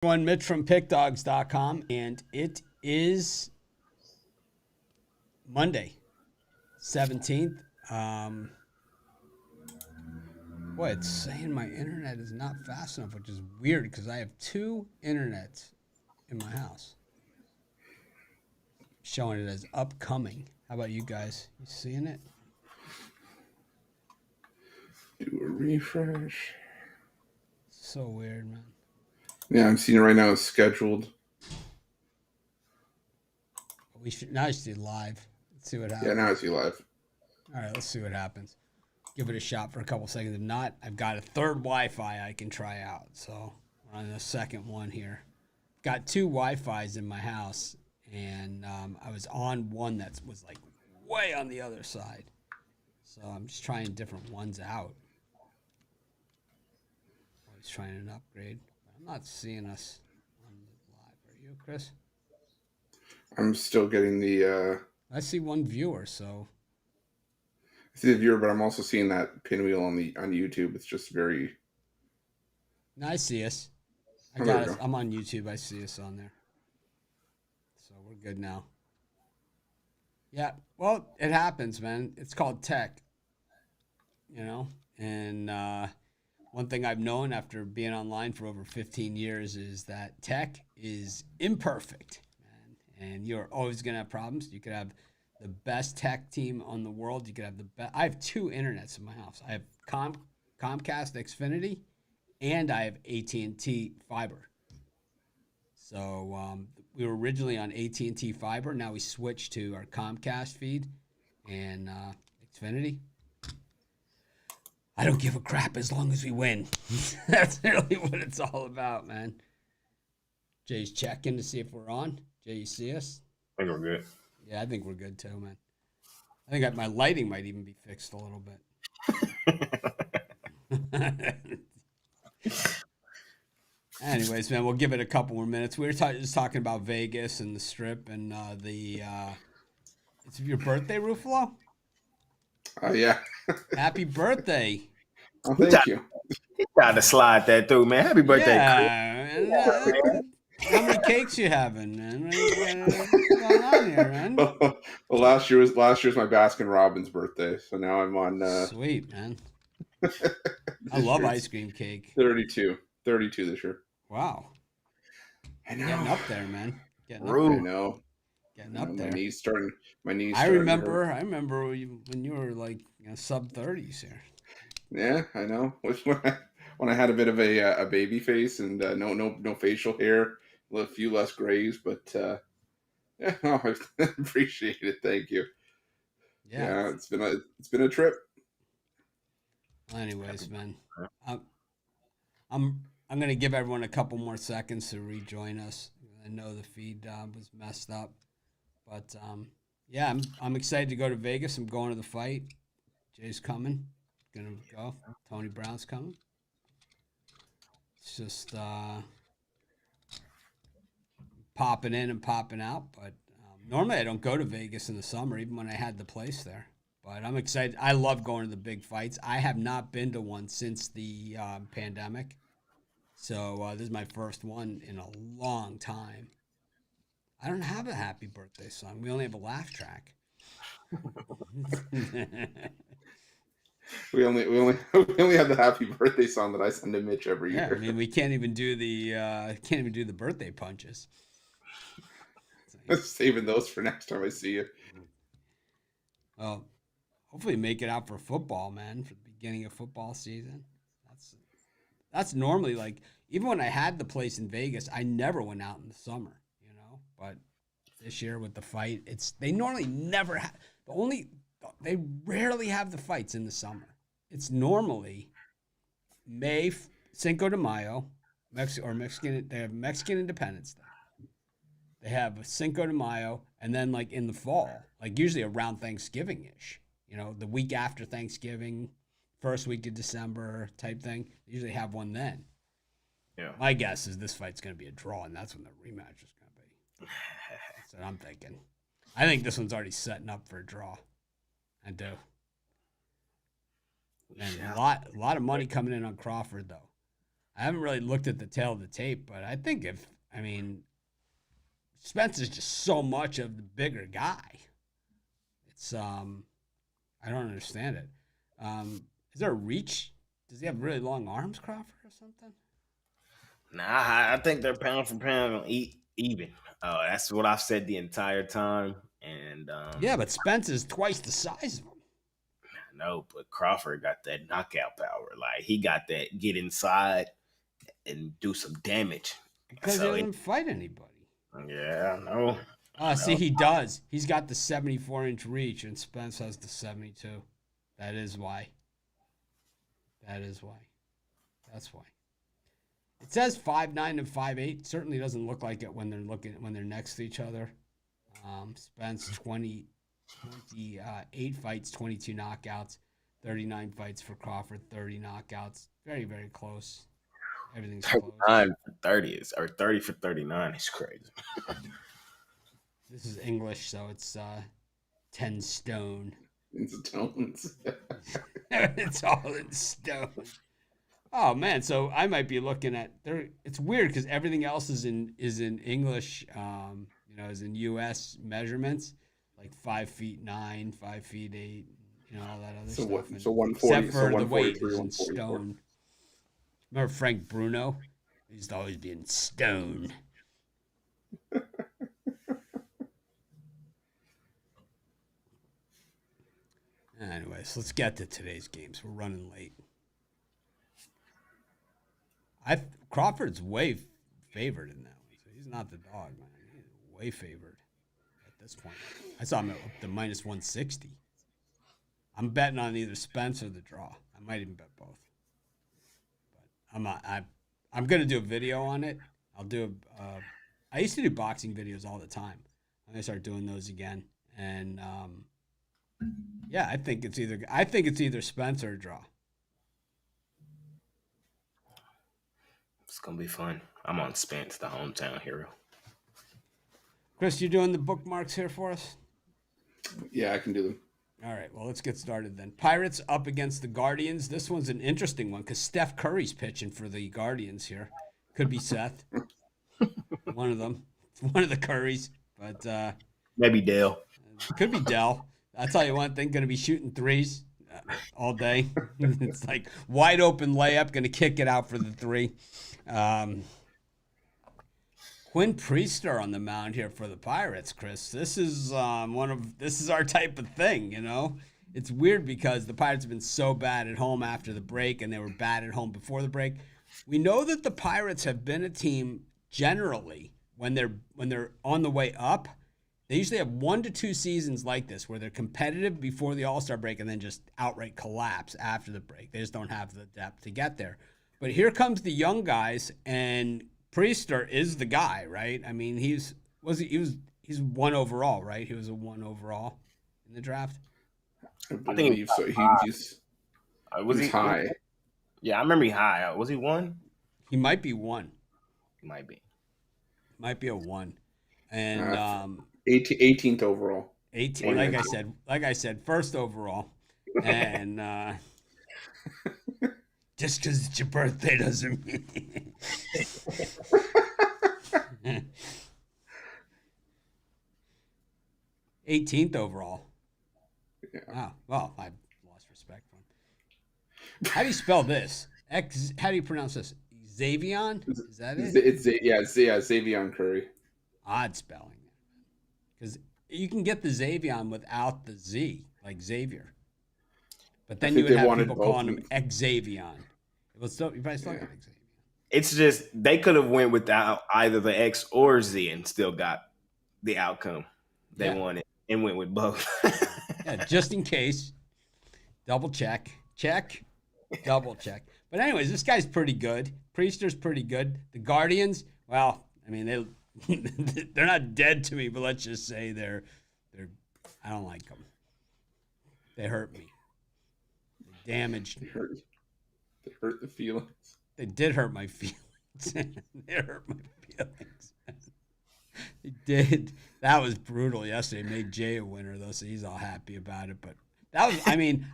Everyone, Mitch from PickDogs.com, and it is Monday, 17th. Boy, it's saying my internet is not fast enough, which is weird because I have two internets in my house. Showing it as upcoming. How about you guys? You seeing it? Do a refresh. So weird, man. Yeah, I'm seeing it right now. It's scheduled. We should now just do live. Let's see what happens. Yeah, now I see live. All right, let's see what happens. Give it a shot for a couple seconds. If not, I've got a third Wi-Fi I can try out. So we're on the second one here. Got two Wi-Fis in my house, and I was on one that was like way on the other side. So I'm just trying different ones out. Always trying an upgrade. But I'm not seeing us on the live. Are you, Chris? I'm still getting the. I see one viewer, so. I see the viewer, but I'm also seeing that pinwheel on YouTube. It's just very. No, I see us. I Oh, got there us. we go. I'm on YouTube. I see us on there. So we're good now. Yeah. Well, it happens, man. It's called tech. You know? And one thing I've known after being online for over 15 years is that tech is imperfect, man. And you're always going to have problems. You could have the best tech team on the world. You could have the best. I have two internets in my house. I have Comcast Xfinity, and I have AT&T Fiber. So we were originally on AT&T Fiber. Now we switched to our Comcast feed and Xfinity. I don't give a crap as long as we win. That's really what it's all about, man. Jay's checking to see if we're on. Jay, you see us? I think we're good. Yeah, I think we're good too, man. I think my lighting might even be fixed a little bit. Anyways, man, we'll give it a couple more minutes. We were just talking about Vegas and the Strip and it's your birthday, Ruffalo? Yeah. Happy birthday. Oh, thank you. He tried to slide that through, man. Happy birthday, Yeah, man. How many cakes you having, man? What's going on here, man? Well, last year was my Baskin Robbins birthday, so now I'm on. Sweet, man. I love ice cream cake. 32 this year. Wow. I know. Getting up there, man. Getting up I there. know. Getting up there. My knees starting. I remember when you were like sub 30s here. Yeah, I know. When I had a bit of a baby face and no facial hair, a few less grays, but yeah, no, I appreciate it. Thank you. Yeah, it's been a trip. Anyways, man, I'm gonna give everyone a couple more seconds to rejoin us. I know the feed was messed up, but yeah, I'm excited to go to Vegas. I'm going to the fight. Jay's coming. Gonna go. Tony Brown's coming. It's just popping in and popping out. But normally I don't go to Vegas in the summer, even when I had the place there. But I'm excited. I love going to the big fights. I have not been to one since the pandemic. So this is my first one in a long time. I don't have a happy birthday song. We only have a laugh track. We only have the happy birthday song that I send to Mitch every year. I mean, we can't even do the birthday punches. Saving those for next time I see you. Well, hopefully make it out for football, man, for the beginning of football season. That's normally like, even when I had the place in Vegas, I never went out in the summer, but this year with the fight, they normally never have they rarely have the fights in the summer. It's normally May, Cinco de Mayo, Mexican. They have Mexican Independence Day. They have Cinco de Mayo, and then like in the fall, like usually around Thanksgiving-ish, the week after Thanksgiving, first week of December type thing. They usually have one then. Yeah. My guess is this fight's going to be a draw, and that's when the rematch is going to be. That's what I'm thinking. I think this one's already setting up for a draw. I do. And a lot of money coming in on Crawford, though. I haven't really looked at the tail of the tape, but I think Spence is just so much of the bigger guy. It's I don't understand it. Is there a reach? Does he have really long arms, Crawford, or something? Nah, I think they're pound for pound even. That's what I've said the entire time. And Yeah, but Spence is twice the size of him. I know, but Crawford got that knockout power. Like he got that get inside and do some damage. Because he So doesn't fight anybody. yeah, I know. See, he does. He's got the 74-inch reach, and Spence has the 72. That is why. That's why. It says 5'9" and 5'8". Certainly doesn't look like it when they're next to each other. Spence 28 fights, 22 knockouts, 39 fights for Crawford, 30 knockouts. Very, very close. Everything's close. 39 for 30 is, or 30 for 39 is crazy. This is English, so it's 10 stone. It's stones. It's all in stone. Oh man, so I might be looking at there. It's weird because everything else is in English. Is in U.S. measurements, like 5'9", 5'8", all that other So stuff. what? And So 140. except for So the weight 143, is in 144. stone. Remember Frank Bruno? He used to always be in stone. Anyways, let's get to today's games. We're running late. Crawford's way favored in that one, so he's not the dog, man. He's way favored at this point. I saw him up to minus 160. I'm betting on either Spence or the draw. I might even bet both. But I'm not. I'm gonna do a video on it. I'll do I used to do boxing videos all the time. I'm gonna start doing those again, and yeah, I think it's either Spence or a draw. It's gonna be fun. I'm on Spence, the hometown hero. Chris, you doing the bookmarks here for us? Yeah, I can do them. All right, well, let's get started then. Pirates up against the Guardians. This one's an interesting one because Steph Curry's pitching for the Guardians here. Could be Seth. One of them. One of the Currys. But Maybe Dale. could be Dell. I'll tell you one thing, going to be shooting threes all day. It's like wide open layup, going to kick it out for the three. Quinn Priester on the mound here for the Pirates, Chris. This is this is our type of thing, It's weird because the Pirates have been so bad at home after the break, and they were bad at home before the break. We know that the Pirates have been a team generally when they're on the way up. They usually have 1 to 2 seasons like this where they're competitive before the All-Star break and then just outright collapse after the break. They just don't have the depth to get there. But here comes the young guys, and Priester is the guy, right? I mean, he's 1 overall, right? He was a 1 overall in the draft. I think believe so. He's high. Yeah, I remember he high. Was he 1? He might be 1. He might be. Might be a 1. And 18th overall. 18, like I said, first overall. And just because it's your birthday doesn't mean 18th overall. Yeah. Wow. Well, I lost respect for him. How do you spell this? How do you pronounce this? Xavion? Is that it? It's Xavion Curry. Odd spelling. Because you can get the Xavion without the Z, like Xavier. But then you would have people calling him Xavion. You probably still got Xavion. It's just they could have went without either the X or Z and still got the outcome they wanted and went with both. Yeah, just in case. Double check. Double check. But anyways, this guy's pretty good. Priester's pretty good. The Guardians, well, I mean, they're not dead to me, but let's just say they're I don't like them. They hurt me. They damaged me. They hurt the feelings. They did hurt my feelings. They hurt my feelings. They did. That was brutal yesterday. Made Jay a winner, though, so he's all happy about it. But that was,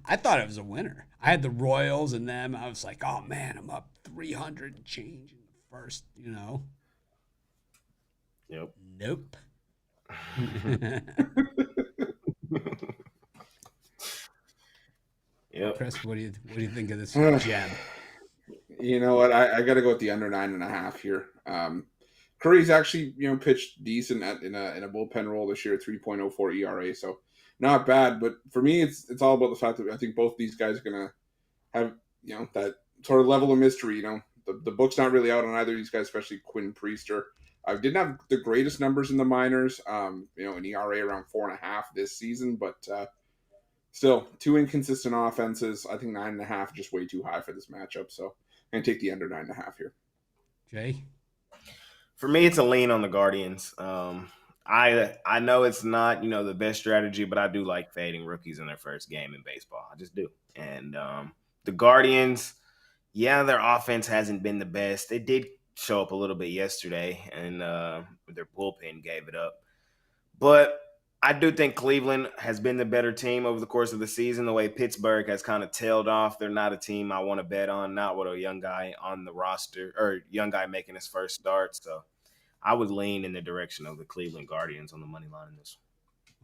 I thought it was a winner. I had the Royals and them. I was like, oh, man, I'm up 300 and change in the first, you know. Yep. Nope. Yep. Chris, what do you think of this gem? You know what? I got to go with the under 9.5 here. Curry's actually pitched decent in a bullpen role this year, 3.04 ERA, so not bad. But for me, it's all about the fact that I think both these guys are gonna have that sort of level of mystery. The book's not really out on either of these guys, especially Quinn Priester. Didn't have the greatest numbers in the minors, an ERA around 4.5 this season, but still, two inconsistent offenses. I think 9.5 just way too high for this matchup. So I'm gonna take the under 9.5 here. Jay? For me, it's a lean on the Guardians. I know it's not the best strategy, but I do like fading rookies in their first game in baseball. I just do. And the Guardians, yeah, their offense hasn't been the best. They did show up a little bit yesterday, and their bullpen gave it up. But I do think Cleveland has been the better team over the course of the season. The way Pittsburgh has kind of tailed off, they're not a team I want to bet on, not with a young guy on the roster or young guy making his first start. So I would lean in the direction of the Cleveland Guardians on the money line in this.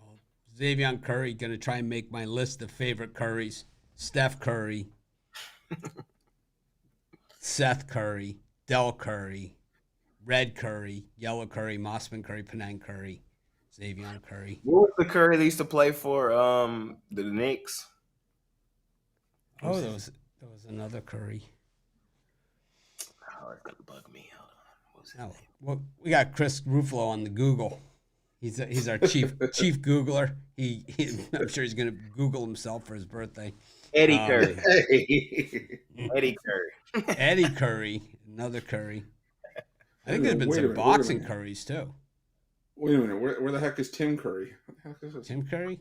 Well, Xavier Curry going to try and make my list of favorite Currys. Steph Curry, Seth Curry, Del Curry, Red Curry, Yellow Curry, Mossman Curry, Penang Curry, Xavier Curry. What was the Curry they used to play for the Knicks? Oh, there was another Curry. Oh, it's gonna bug me. Hold on. What was his No, name? well, we got Chris Ruffalo on the Google. He's our chief Googler. I'm sure he's gonna Google himself for his birthday. Eddie Curry. Eddie Curry. Eddie Curry, another Curry. I think there's been Wait a some minute, boxing Currys too. Wait a minute. Where the heck is Tim Curry? What the heck is this? Tim Curry?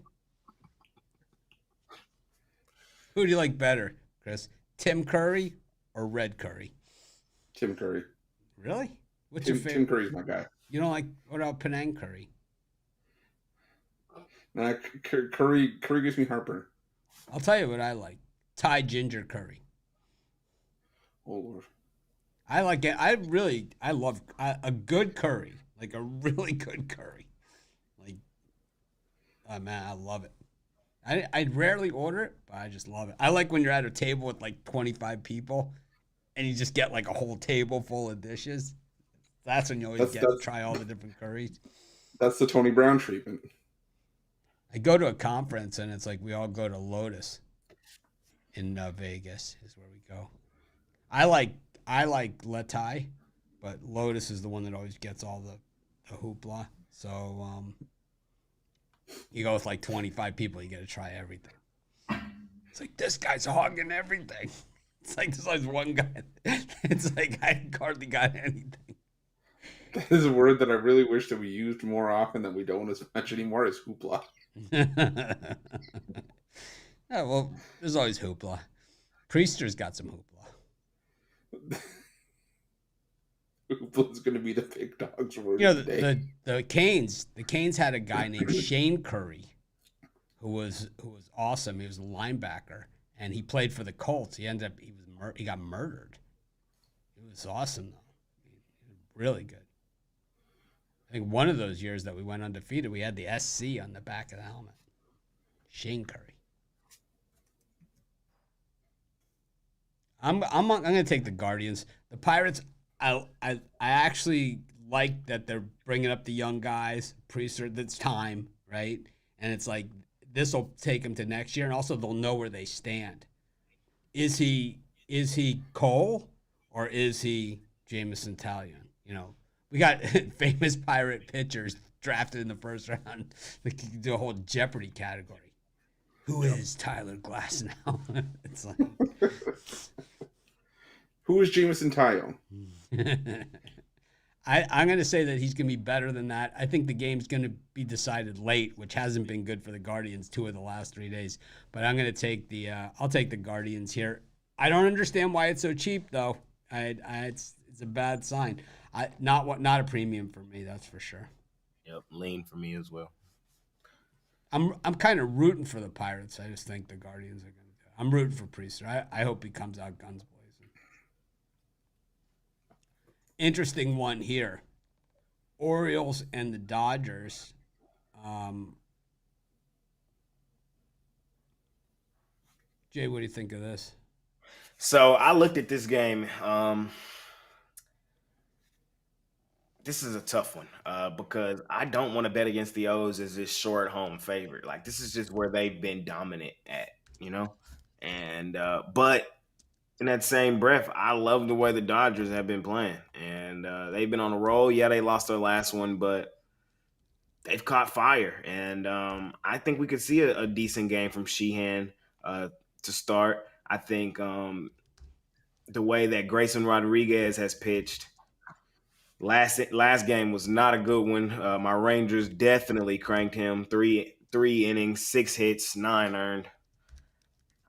Who do you like better, Chris? Tim Curry or Red Curry? Tim Curry. Really? What's Tim, your favorite? Tim Curry's my guy. You don't like, what about Penang Curry? Nah, Curry gives me heartburn. I'll tell you what I like. Thai ginger curry. Oh Lord. I like it. I love a good curry. Like a really good curry. Like, oh man, I love it. I rarely order it, but I just love it. I like when you're at a table with like 25 people and you just get like a whole table full of dishes. That's when you always try all the different curries. That's the Tony Brown treatment. I go to a conference and it's like we all go to Lotus in Vegas is where we go. I like Letai, but Lotus is the one that always gets all the hoopla. So you go with like 25 people, you get to try everything. It's like this guy's hogging everything. It's like there's always one guy. It's like I hardly got anything. That is a word that I really wish that we used more often that we don't as much anymore is hoopla. Yeah, well, there's always hoopla. Priester's got some hoopla. Hoopla's going to be the big dog's word today. The Canes had a guy named Shane Curry who was awesome. He was a linebacker and he played for the Colts. He got murdered. It was awesome though. Really good. I think one of those years that we went undefeated, we had the SC on the back of the helmet. Shane Curry. I'm going to take the Guardians. The Pirates, I actually like that they're bringing up the young guys. Priester, that's time, right? And it's like this will take them to next year, and also they'll know where they stand. Is he Cole or is he Jameson Taillon? We got famous Pirate pitchers drafted in the first round. We could do a whole Jeopardy category. Who is Tyler Glass now? It's like who is Jameson Taillon? I'm going to say that he's going to be better than that. I think the game's going to be decided late, which hasn't been good for the Guardians 2 of the last 3 days. But I'm going to take I'll take the Guardians here. I don't understand why it's so cheap though. It's a bad sign. Not a premium for me, that's for sure. Yep, lean for me as well. I'm kind of rooting for the Pirates. I just think the Guardians are going to do it. I'm rooting for Priester. I hope he comes out guns blazing. interesting one here. Orioles and the Dodgers. Jay, what do you think of this? So I looked at this game. This is a tough one because I don't want to bet against the O's as this short home favorite. Like this is just where they've been dominant at, And but in that same breath, I love the way the Dodgers have been playing, and they've been on a roll. Yeah, they lost their last one, but they've caught fire, and I think we could see a decent game from Sheehan to start. I think the way that Grayson Rodriguez has pitched. Last game was not a good one. My Rangers definitely cranked him. Three innings, 6 hits, 9 earned.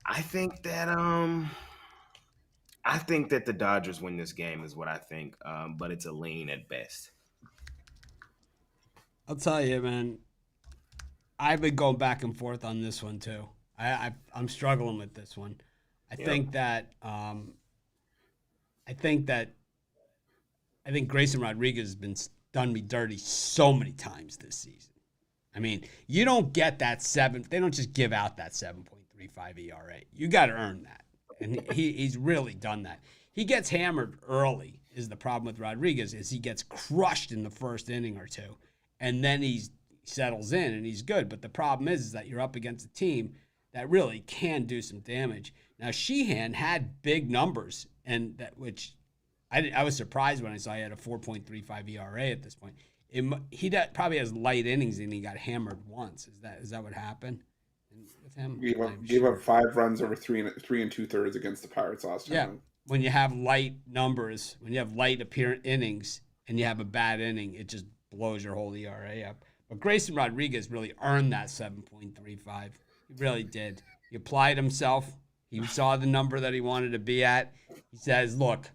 I think that the Dodgers win this game is what I think. But it's a lean at best. I'll tell you, man. I've been going back and forth on this one too. I'm struggling with this one. I think that Grayson Rodriguez has been done me dirty so many times this season. I mean, you don't get that they don't just give out that 7.35 ERA. You got to earn that. And he's really done that. He gets hammered early is the problem with Rodriguez is he gets crushed in the first inning or two. And then he settles in and he's good. But the problem is that you're up against a team that really can do some damage. Now, Sheehan had big numbers, and which I was surprised when I saw he had a 4.35 ERA at this point. He probably has light innings and he got hammered once. Is that what happened with him? Gave up 5 runs over 3 and 2/3 against the Pirates last time. Yeah, when you have light numbers, when you have light innings, and you have a bad inning, it just blows your whole ERA up. But Grayson Rodriguez really earned that 7.35. He really did. He applied himself. He saw the number that he wanted to be at. He says, "Look,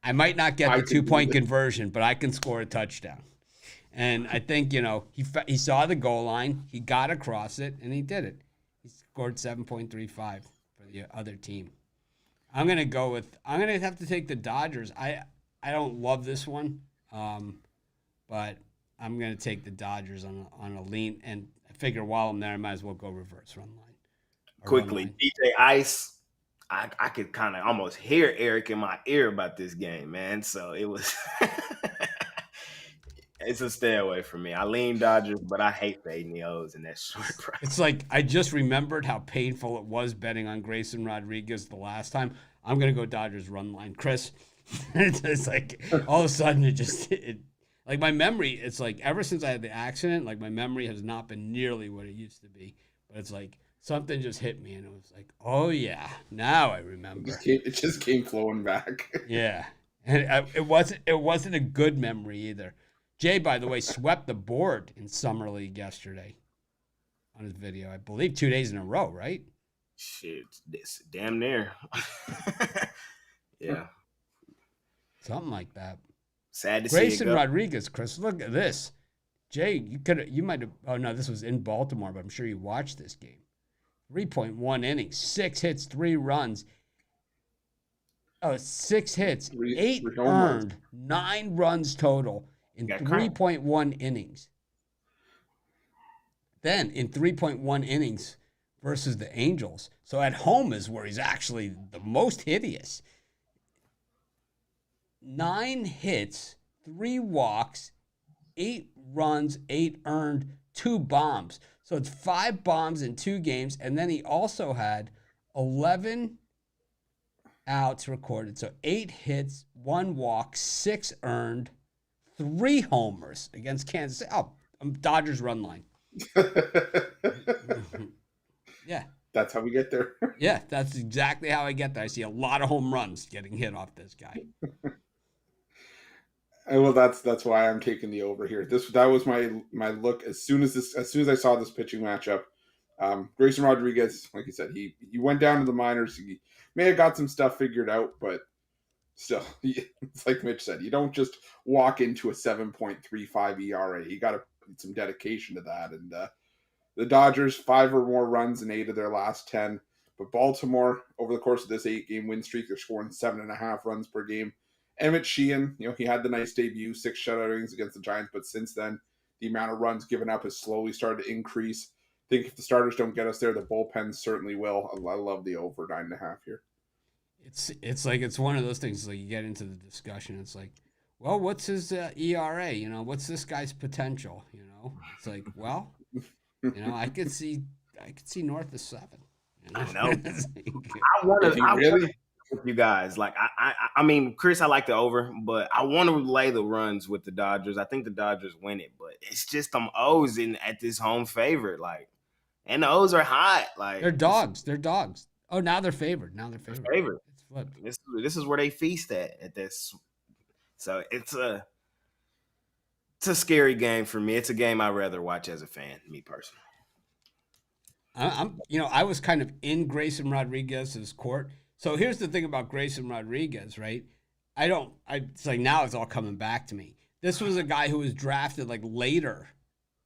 I might not get the 2-point conversion, but I can score a touchdown." And I think, he saw the goal line, he got across it, and he did it. He scored 7.35 for the other team. I'm going to have to take the Dodgers. I don't love this one, but I'm going to take the Dodgers on a lean. And I figure while I'm there, I might as well go reverse run line. Quickly, DJ Ice. I could kind of almost hear Eric in my ear about this game, man. So it was it's a stay away from me. I lean Dodgers, but I hate fading the O's in that short price. It's like I just remembered how painful it was betting on Grayson Rodriguez the last time. I'm gonna go Dodgers run line, Chris. It's like all of a sudden like my memory. It's like ever since I had the accident, like my memory has not been nearly what it used to be. But it's like something just hit me, and it was like, oh yeah, now I remember. It just came flowing back. Yeah, and it wasn't a good memory either. Jay, by the way, swept the board in Summer League yesterday on his video. I believe 2 days in a row, right? Shit, this damn near. Yeah, something like that. Sad to see Grayson Rodriguez, Chris, look at this. Jay, you might have. Oh no, this was in Baltimore, but I'm sure you watched this game. 3.1 innings, 6 hits, 3 runs. 6 hits, 8 earned, 9 runs total in 3.1 innings. Then in 3.1 innings versus the Angels. So at home is where he's actually the most hideous. 9 hits, 3 walks, 8 runs, 8 earned, 2 bombs. So it's 5 bombs in 2 games. And then he also had 11 outs recorded. So 8 hits, 1 walk, 6 earned, 3 homers against Kansas City. Oh, Dodgers run line. Yeah. That's how we get there. Yeah, that's exactly how I get there. I see a lot of home runs getting hit off this guy. Well, that's why I'm taking the over here. That was my look as soon as I saw this pitching matchup. Grayson Rodriguez, like you said, he went down to the minors. He may have got some stuff figured out, but still, it's like Mitch said, you don't just walk into a 7.35 ERA. You got to put some dedication to that. And the Dodgers 5 or more runs in 8 of their last 10, but Baltimore over the course of this 8-game win streak, they're scoring 7.5 runs per game. Emmett Sheehan, he had the nice debut, 6 shutout innings against the Giants, but since then, the amount of runs given up has slowly started to increase. I think if the starters don't get us there, the bullpen certainly will. I love the over 9.5 here. It's like it's one of those things. Like you get into the discussion, it's like, well, what's his ERA? What's this guy's potential? It's like, well, I could see north of 7. I know. It's like, I want If to. you really, With you guys, like I mean, Chris, I like the over, but I want to lay the runs with the Dodgers. I think the Dodgers win it, but it's just them O's in at this home favorite, like, and the O's are hot, like they're dogs. They're dogs. Oh, now they're favored. favorite. It's flipped. This is where they feast at this. So it's a scary game for me. It's a game I'd rather watch as a fan, me personally. I was kind of in Grayson Rodriguez's court. So here's the thing about Grayson Rodriguez, right? It's like now it's all coming back to me. This was a guy who was drafted like later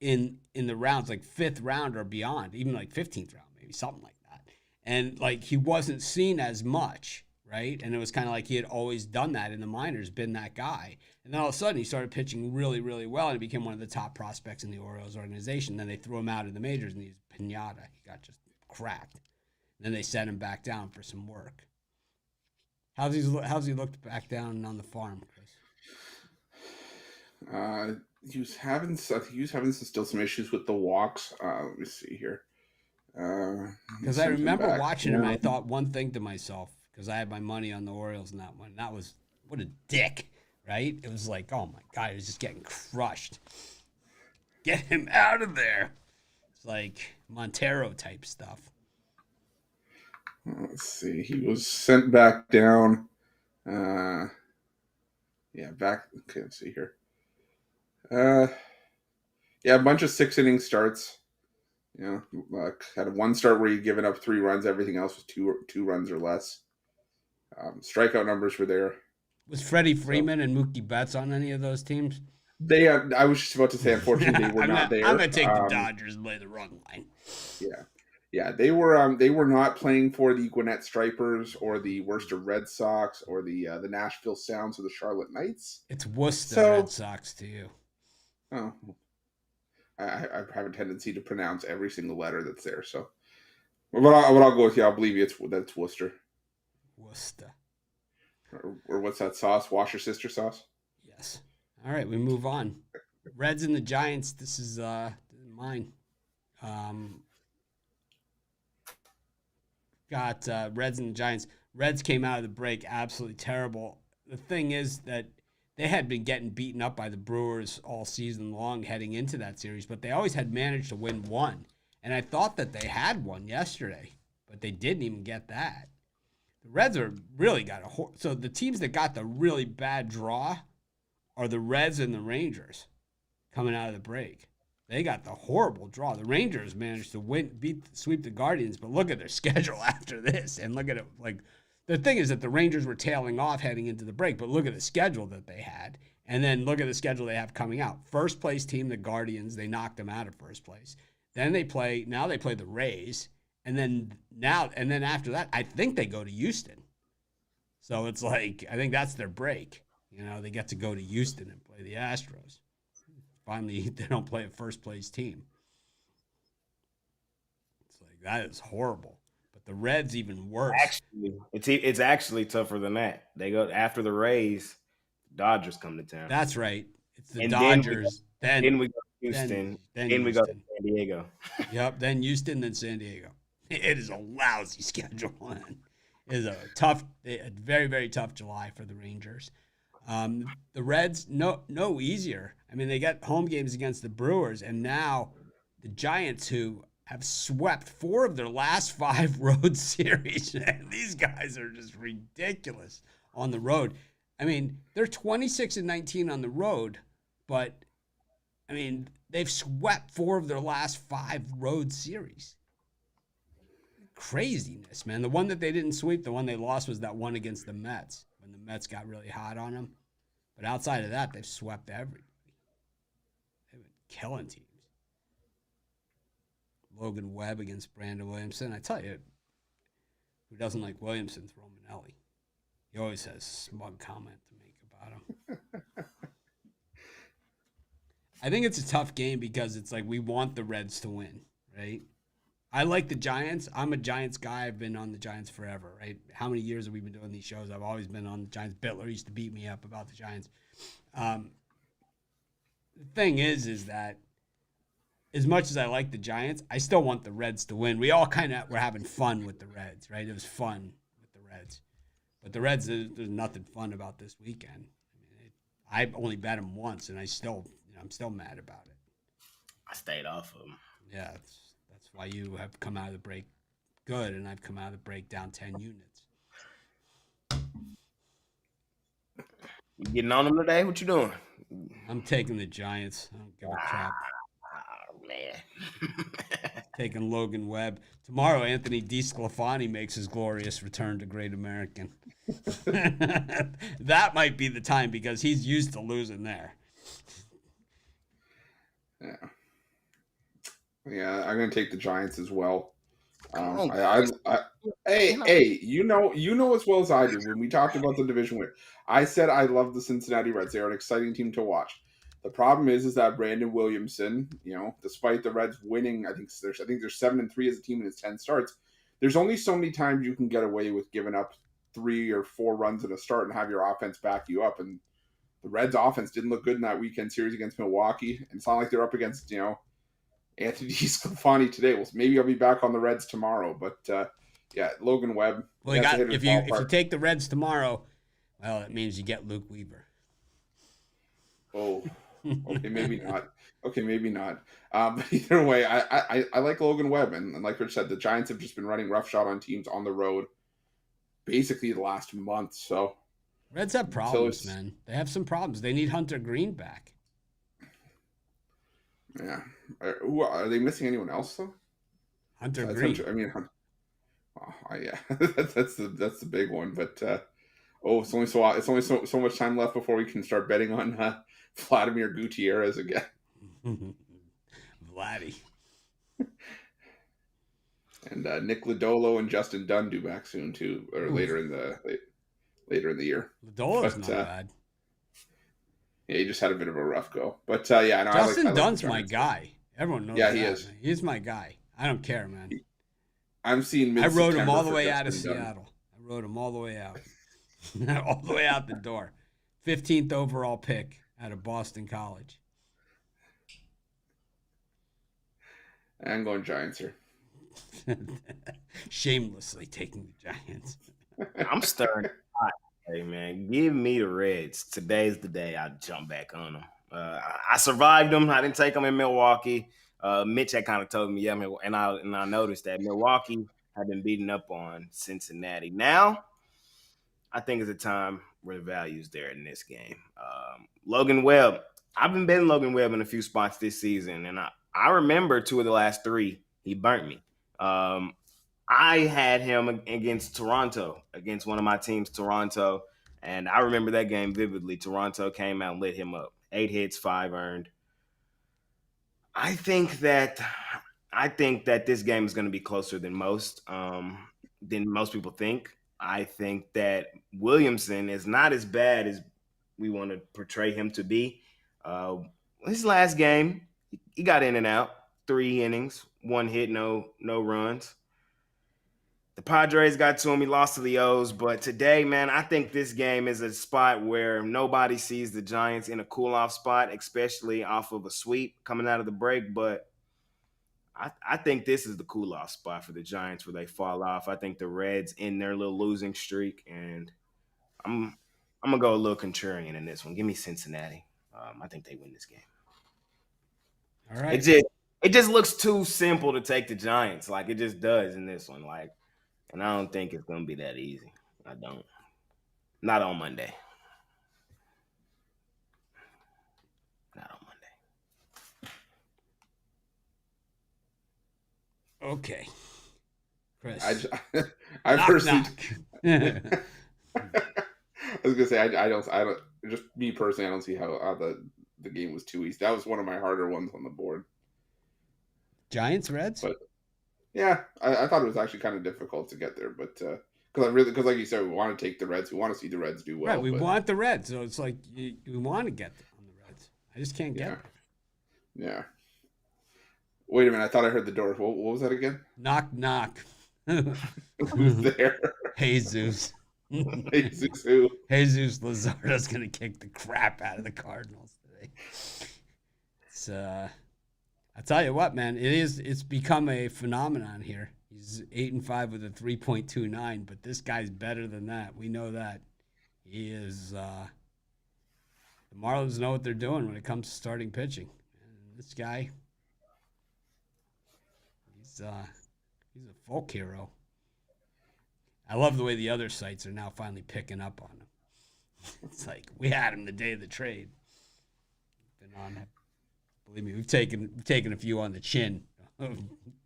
in the rounds, like 5th round or beyond, even like 15th round, maybe something like that. And like he wasn't seen as much, right? And it was kind of like he had always done that in the minors, been that guy. And then all of a sudden he started pitching really, really well and he became one of the top prospects in the Orioles organization. Then they threw him out in the majors and he's pinata. He got just cracked. Then they sent him back down for some work. How's he looked back down on the farm, Chris? he was having still some issues with the walks. Let me see here. Because I remember watching him and I thought one thing to myself, because I had my money on the Orioles in that one. That was, what a dick, right? It was like, oh my God, he was just getting crushed. Get him out of there. It's like Montero type stuff. Let's see. He was sent back down. Back. Okay, let's see here. A bunch of 6-inning starts. Had a 1 start where he'd given up 3 runs. Everything else was two runs or less. Strikeout numbers were there. Was Freddie Freeman and Mookie Betts on any of those teams? I was just about to say, unfortunately, they were not there. I'm going to take the Dodgers and lay the run line. Yeah, they were not playing for the Gwinnett Stripers or the Worcester Red Sox or the Nashville Sounds or the Charlotte Knights. It's Worcester Red Sox to you. Oh, I have a tendency to pronounce every single letter that's there. So, but I'll go with you. I'll believe you. That's Worcester. Worcester. Or what's that sauce? Washer sister sauce. Yes. All right, we move on. Reds and the Giants. This is mine. Got Reds and the Giants. Reds came out of the break absolutely terrible. The thing is that they had been getting beaten up by the Brewers all season long heading into that series, but they always had managed to win one. And I thought that they had one yesterday, but they didn't even get that. The Reds are really got so the teams that got the really bad draw are the Reds and the Rangers coming out of the break. They got the horrible draw. The Rangers managed to sweep the Guardians, but look at their schedule after this. And look at it. Like, the thing is that the Rangers were tailing off heading into the break, but look at the schedule that they had. And then look at the schedule they have coming out. First place team, the Guardians, they knocked them out of first place. Then they play the Rays. And then after that, I think they go to Houston. So it's like, I think that's their break. They get to go to Houston and play the Astros. Finally, they don't play a first-place team. It's like, that is horrible. But the Reds even worse. Actually, it's actually tougher than that. They go after the Rays, Dodgers come to town. That's right. It's the Dodgers. Then we go to Houston. Then we go to San Diego. Yep, then Houston, then San Diego. It is a lousy schedule, man. It is a very, very tough July for the Rangers. The Reds, no easier. I mean, they got home games against the Brewers, and now the Giants, who have swept 4 of their last 5 road series. And these guys are just ridiculous on the road. I mean, they're 26-19 on the road, but I mean, they've swept 4 of their last 5 road series. Craziness, man. The one that they didn't sweep, the one they lost was that one against the Mets when the Mets got really hot on them. But outside of that, they've swept everybody. They've been killing teams. Logan Webb against Brandon Williamson. I tell you, who doesn't like Williamson's Romanelli. He always has a smug comment to make Colorado. I think it's a tough game because it's like we want the Reds to win, right? I like the Giants. I'm a Giants guy. I've been on the Giants forever, right? How many years have we been doing these shows? I've always been on the Giants. Bitler used to beat me up about the Giants. The thing is that as much as I like the Giants, I still want the Reds to win. We all kind of were having fun with the Reds, right? It was fun with the Reds. But the Reds, there's nothing fun about this weekend. I only bet them once, and I'm still mad about it. I stayed off of them. Yeah, that's why you have come out of the break good, and I've come out of the break down 10 units. You getting on them today? What you doing? I'm taking the Giants. I don't give a crap. Oh, man. Taking Logan Webb. Tomorrow, Anthony DeSclafani makes his glorious return to Great American. That might be the time because he's used to losing there. Yeah, I'm gonna take the Giants as well. on, Hey, you know as well as I do when we talked about the division win. I said I love the Cincinnati Reds. They're an exciting team to watch. The problem is that Brandon Williamson, despite the Reds winning, I think they're 7-3 as a team in his 10 starts. There's only so many times you can get away with giving up 3 or 4 runs in a start and have your offense back you up. And the Reds' offense didn't look good in that weekend series against Milwaukee. And it's not like they're up against Anthony DeSclafani today. Well, maybe I'll be back on the Reds tomorrow. But Logan Webb. Well, if you take the Reds tomorrow, well, it means you get Luke Weaver. Oh, okay, maybe not. But either way, I like Logan Webb, and like Rich said, the Giants have just been running roughshod on teams on the road, basically the last month. So Reds have problems, man. They have some problems. They need Hunter Green back. Yeah, are they missing anyone else though? Hunter Green. Yeah, that's the big one. But it's only so much time left before we can start betting on Vladimir Gutierrez again. Vladdy. And Nick Lodolo and Justin Dunn due back soon too, or later in the year. Lodolo's not bad. Yeah, he just had a bit of a rough go, but Justin Dunn's my guy. Everyone knows. Yeah, he is. Man. He's my guy. I don't care, man. I'm seeing. I rode him all the way out of Seattle. I rode him all the way out, all the way out the door. 15th overall pick out of Boston College. I'm going Giants here. Shamelessly taking the Giants. I'm stirring hot. Hey, man, give me the Reds. Today's the day I jump back on them. I survived them. I didn't take them in Milwaukee. Mitch had kind of told me, and I noticed that Milwaukee had been beating up on Cincinnati. Now, I think it's a time where the value's there in this game. Logan Webb. I've been betting Logan Webb in a few spots this season, and I remember 2 of the last 3 he burnt me. I had him against Toronto, against one of my teams, Toronto, and I remember that game vividly. Toronto came out and lit him up. 8 hits, 5 earned. I think that this game is going to be closer than most people think. I think that Williamson is not as bad as we want to portray him to be. His last game, he got in and out, 3 innings, 1 hit, no runs. The Padres got to him. He lost to the O's. But today, man, I think this game is a spot where nobody sees the Giants in a cool-off spot, especially off of a sweep coming out of the break. But I think this is the cool-off spot for the Giants where they fall off. I think the Reds in their little losing streak. And I'm going to go a little contrarian in this one. Give me Cincinnati. I think they win this game. All right. It just looks too simple to take the Giants. Like, it just does in this one. Like, and I don't think it's going to be that easy. I don't. Not on Monday. Not on Monday. Okay. I Chris. personally. Knock. I was gonna say I don't. Just me personally, I don't see how the game was too easy. That was one of my harder ones on the board. Giants, Reds? But yeah, I thought it was actually kind of difficult to get there, but because like you said, we want to take the Reds. We want to see the Reds do Right, well. we But want the Reds, so it's like we want to get on the Reds. I just can't yeah, get there. yeah. Wait a minute, I thought I heard the door. What was that again? Knock knock. Who's there? Jesus. Jesus, who? Jesus Luzardo's gonna kick the crap out of the Cardinals today. It's I tell you what, man, it's become a phenomenon here. He's 8-5 with a 3.29, but this guy's better than that. We know that. He is the Marlins know what they're doing when it comes to starting pitching. And this guy, he's a folk hero. I love the way the other sites are now finally picking up on him. It's like we had him the day of the trade. Been on him. Believe me, we've taken a few on the chin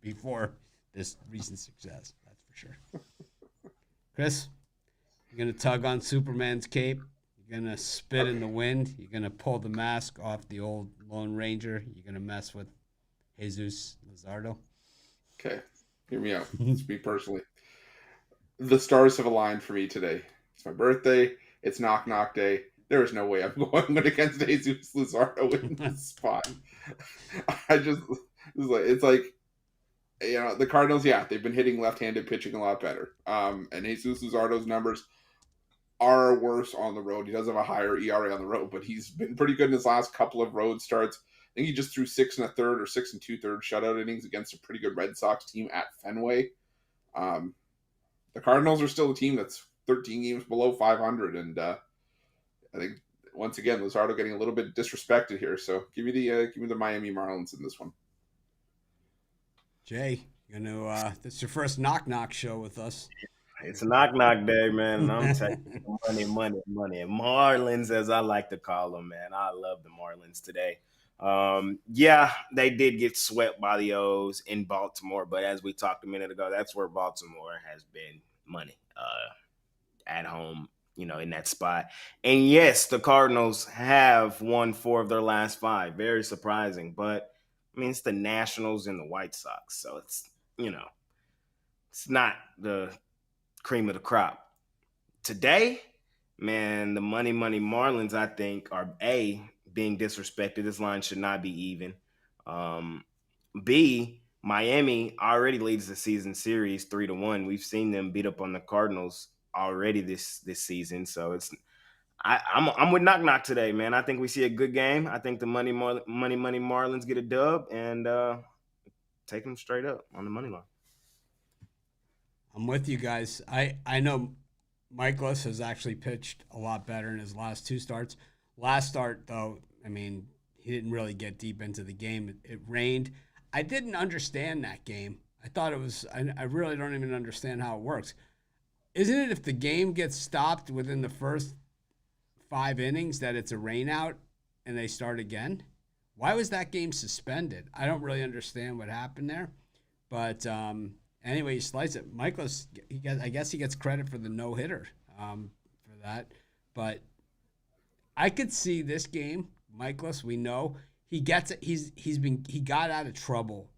before this recent success. That's for sure. Chris, you're gonna tug on Superman's cape. You're gonna spit in the wind. You're gonna pull the mask off the old Lone Ranger. You're gonna mess with Jesus Luzardo. Okay, hear me out. Speak personally. The stars have aligned for me today. It's my birthday. It's knock knock day. There is no way I'm going against Jesus Luzardo in this spot. It's like the Cardinals. Yeah, they've been hitting left-handed pitching a lot better. And Jesus Luzardo's numbers are worse on the road. He does have a higher ERA on the road, but he's been pretty good in his last couple of road starts. I think he just threw 6 1/3 or 6 2/3 shutout innings against a pretty good Red Sox team at Fenway. The Cardinals are still a team that's 13 games below 500, and I think once again Luzardo getting a little bit disrespected here. So give me the Miami Marlins in this one. Jay, this is your first knock knock show with us. It's a knock knock day, man, and I'm taking money. Marlins, as I like to call them, man. I love the Marlins today. Yeah, they did get swept by the O's in Baltimore, but as we talked a minute ago, that's where Baltimore has been money at home, in that spot. And yes, the Cardinals have won 4 of their last 5. Very surprising, but I mean, it's the Nationals and the White Sox, so it's it's not the cream of the crop. Today, man, the money Marlins, I think, are being disrespected. This line should not be even. B, Miami already leads the season series 3-1. We've seen them beat up on the Cardinals already this season. So I'm with knock knock today, man. I think we see a good game. I think the money Marlins get a dub and take them straight up on the money line. I'm with you guys. I know Michaelis has actually pitched a lot better in his last 2 starts. Last start, though, I mean, he didn't really get deep into the game. It rained. I didn't understand that game. I thought it was, I really don't even understand how it works. Isn't it if the game gets stopped within the first 5 innings that it's a rain out and they start again? Why was that game suspended? I don't really understand what happened there. But anyway, you slice it. Michaelis, I guess he gets credit for the no-hitter for that. But I could see this game, Michaelis, we know he gets it. He got out of trouble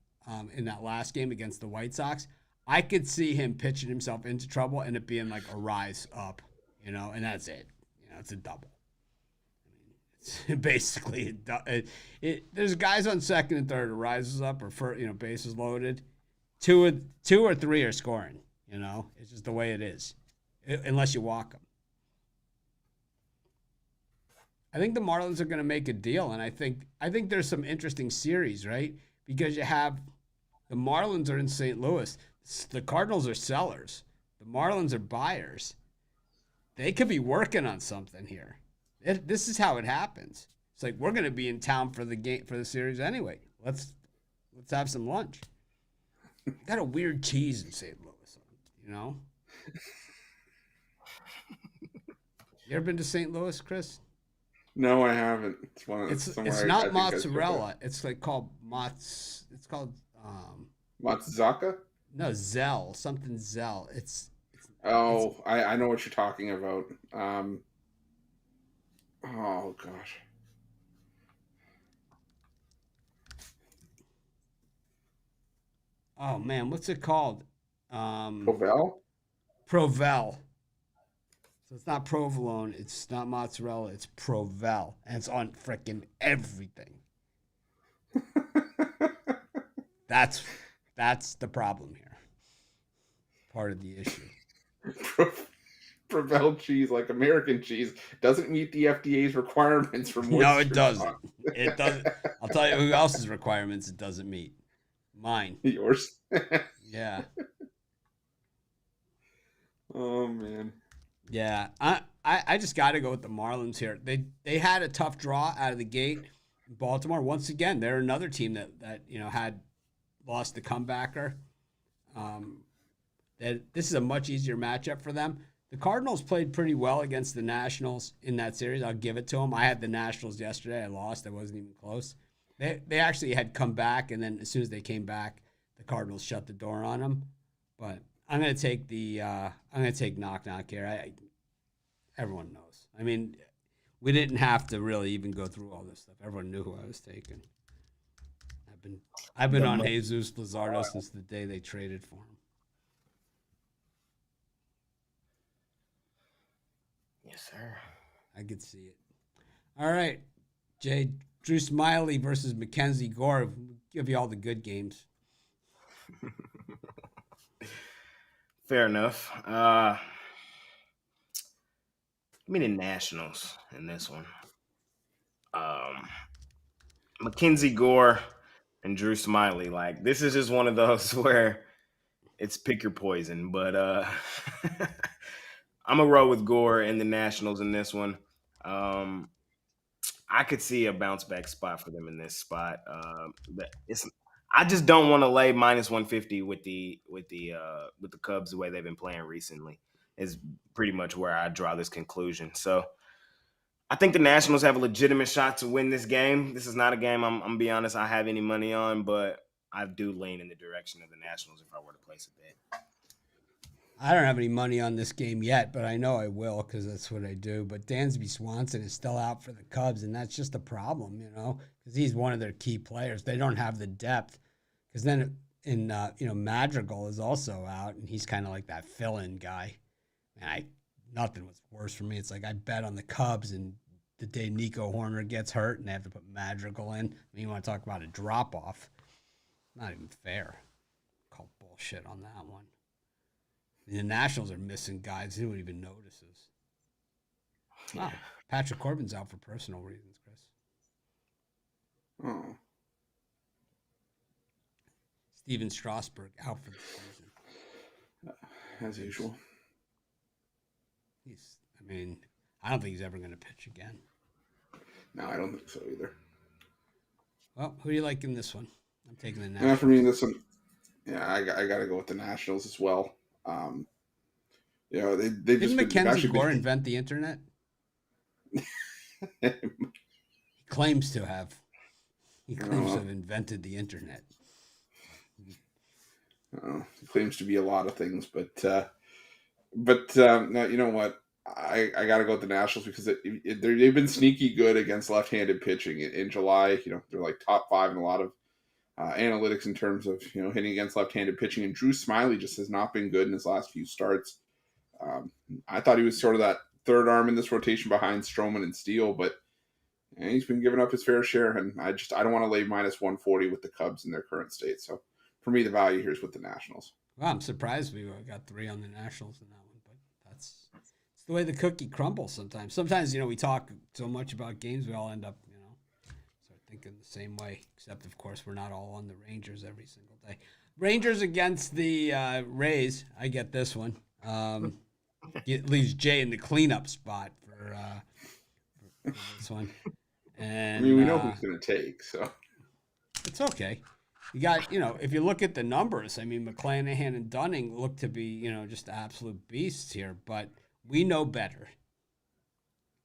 in that last game against the White Sox. I could see him pitching himself into trouble and it being like a rise up, and that's it. It's a double. I mean, it's basically there's guys on second and third, it rises up or bases loaded. 2 or 3 are scoring. It's just the way it is, unless you walk them. I think the Marlins are going to make a deal, and I think there's some interesting series, right? Because you have the Marlins are in St. Louis, the Cardinals are sellers, the Marlins are buyers. They could be working on something here. This is how it happens. It's like we're going to be in town for the series anyway. Let's have some lunch. Got a weird cheese in St. Louis, You ever been to St. Louis, Chris? No, I haven't. It's not mozzarella. It's like called mozz. It's called Matsuzaka? No, Zell. Something Zell. I know what you're talking about. Oh gosh. Oh man, what's it called? Covell? Provel. So it's not provolone. It's not mozzarella. It's Provel, and it's on frickin' everything. That's the problem here. Part of the issue. Provel cheese, like American cheese, doesn't meet the FDA's requirements for moisture. No, it doesn't. It doesn't. I'll tell you who else's requirements it doesn't meet. Mine. Yours. Yeah. Oh man. Yeah. I just got to go with the Marlins here. They had a tough draw out of the gate. Baltimore, once again, they're another team that had lost the comebacker. This is a much easier matchup for them. The Cardinals played pretty well against the Nationals in that series. I'll give it to them. I had the Nationals yesterday. I lost. I wasn't even close. They actually had come back, and then as soon as they came back, the Cardinals shut the door on them. But I'm gonna take knock knock here. Everyone knows. I mean, we didn't have to really even go through all this stuff. Everyone knew who I was taking. I've been on Jesus Luzardo since the day they traded for him. Yes, sir. I could see it. All right, Jay. Drew Smiley versus Mackenzie Gore. We'll give you all the good games. Fair enough. Give me the Nationals in this one. Mackenzie Gore and Drew Smiley. Like, this is just one of those where it's pick your poison. But I'm going to roll with Gore and the Nationals in this one. I could see a bounce back spot for them in this spot. But I just don't want to lay minus 150 with the Cubs the way they've been playing recently. Is pretty much where I draw this conclusion. So I think the Nationals have a legitimate shot to win this game. This is not a game I'm gonna be honest I have any money on, but I do lean in the direction of the Nationals if I were to place a bet. I don't have any money on this game yet, but I know I will because that's what I do. But Dansby Swanson is still out for the Cubs, and that's just a problem, because he's one of their key players. They don't have the depth because then Madrigal is also out, and he's kind of like that fill-in guy. And nothing was worse for me. It's like I bet on the Cubs, and the day Nico Horner gets hurt, and they have to put Madrigal in. I mean, you want to talk about a drop-off? Not even fair. Call bullshit on that one. The Nationals are missing guys. Who even notices? Wow. Patrick Corbin's out for personal reasons, Chris. Oh. Steven Strasburg out for the season. As usual. I don't think he's ever going to pitch again. No, I don't think so either. Well, who do you like in this one? I'm taking the Nationals. For me in this one, I got to go with the Nationals as well. They've Didn't Mackenzie Gore invent the internet? He claims to have. He claims to have invented the internet. He claims to be a lot of things, but no, you know what? I got to go with the Nationals because they've been sneaky good against left-handed pitching. In July, they're like top 5 in a lot of analytics in terms of hitting against left-handed pitching. And Drew Smiley just has not been good in his last few starts. I thought he was sort of that third arm in this rotation behind Stroman and Steele, but he's been giving up his fair share. And I don't want to lay minus 140 with the Cubs in their current state. So for me, the value here is with the Nationals. Well, I'm surprised we got 3 on the Nationals in that one, but it's the way the cookie crumbles sometimes. Sometimes, we talk so much about games, we all end up, start thinking the same way, except, of course, we're not all on the Rangers every single day. Rangers against the Rays. I get this one. It leaves Jay in the cleanup spot for this one. And we know who's going to take, so. It's okay. You got, if you look at the numbers, McClanahan and Dunning look to be, just absolute beasts here, but we know better.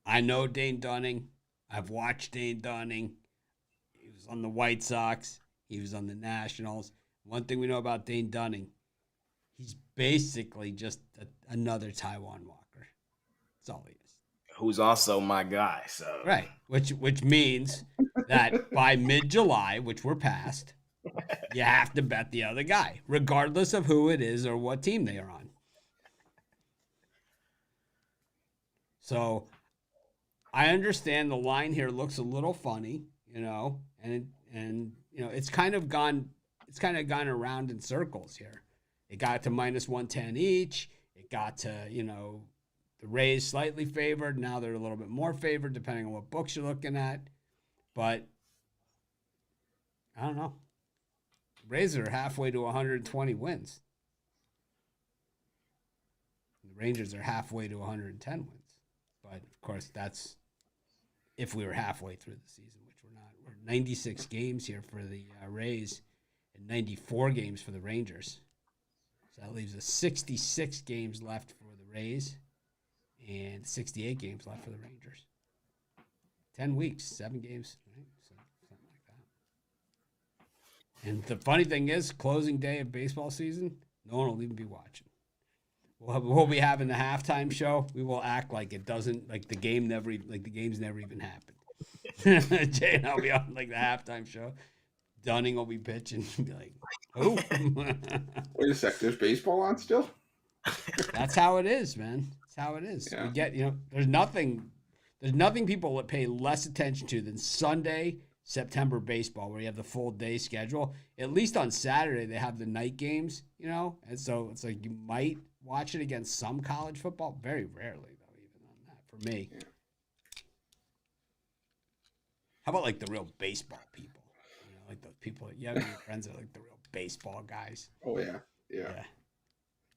I know Dane Dunning. I've watched Dane Dunning. He was on the White Sox. He was on the Nationals. One thing we know about Dane Dunning, he's basically just another Taiwan Walker. That's all he is. Who's also my guy. So right, which means that by mid-July, which we're past, you have to bet the other guy, regardless of who it is or what team they are on. So I understand the line here looks a little funny, and it's kind of gone around in circles here. It got to minus 110 each. It got to, the Rays slightly favored. Now they're a little bit more favored depending on what books you're looking at. But I don't know. The Rays are halfway to 120 wins. The Rangers are halfway to 110 wins. But, of course, that's if we were halfway through the season, which we're not. We're 96 games here for the Rays and 94 games for the Rangers. So that leaves us 66 games left for the Rays and 68 games left for the Rangers. 10 weeks, 7 games, right? So, something like that. And the funny thing is, closing day of baseball season, no one will even be watching. We'll be having the halftime show. We will act like it doesn't, like the game's never even happened. Jay and I'll be on like the halftime show. Dunning will be pitching and be like, "Who?" Wait a sec. There's baseball on still? That's how it is, man. That's how it is. Yeah. We get, there's nothing people pay less attention to than Sunday, September baseball, where you have the full day schedule. At least on Saturday, they have the night games, and so it's like you might watch it against some college football. Very rarely, though, even on that for me. Yeah. How about like the real baseball people? Like those people, your friends are like the real baseball guys. Oh, yeah.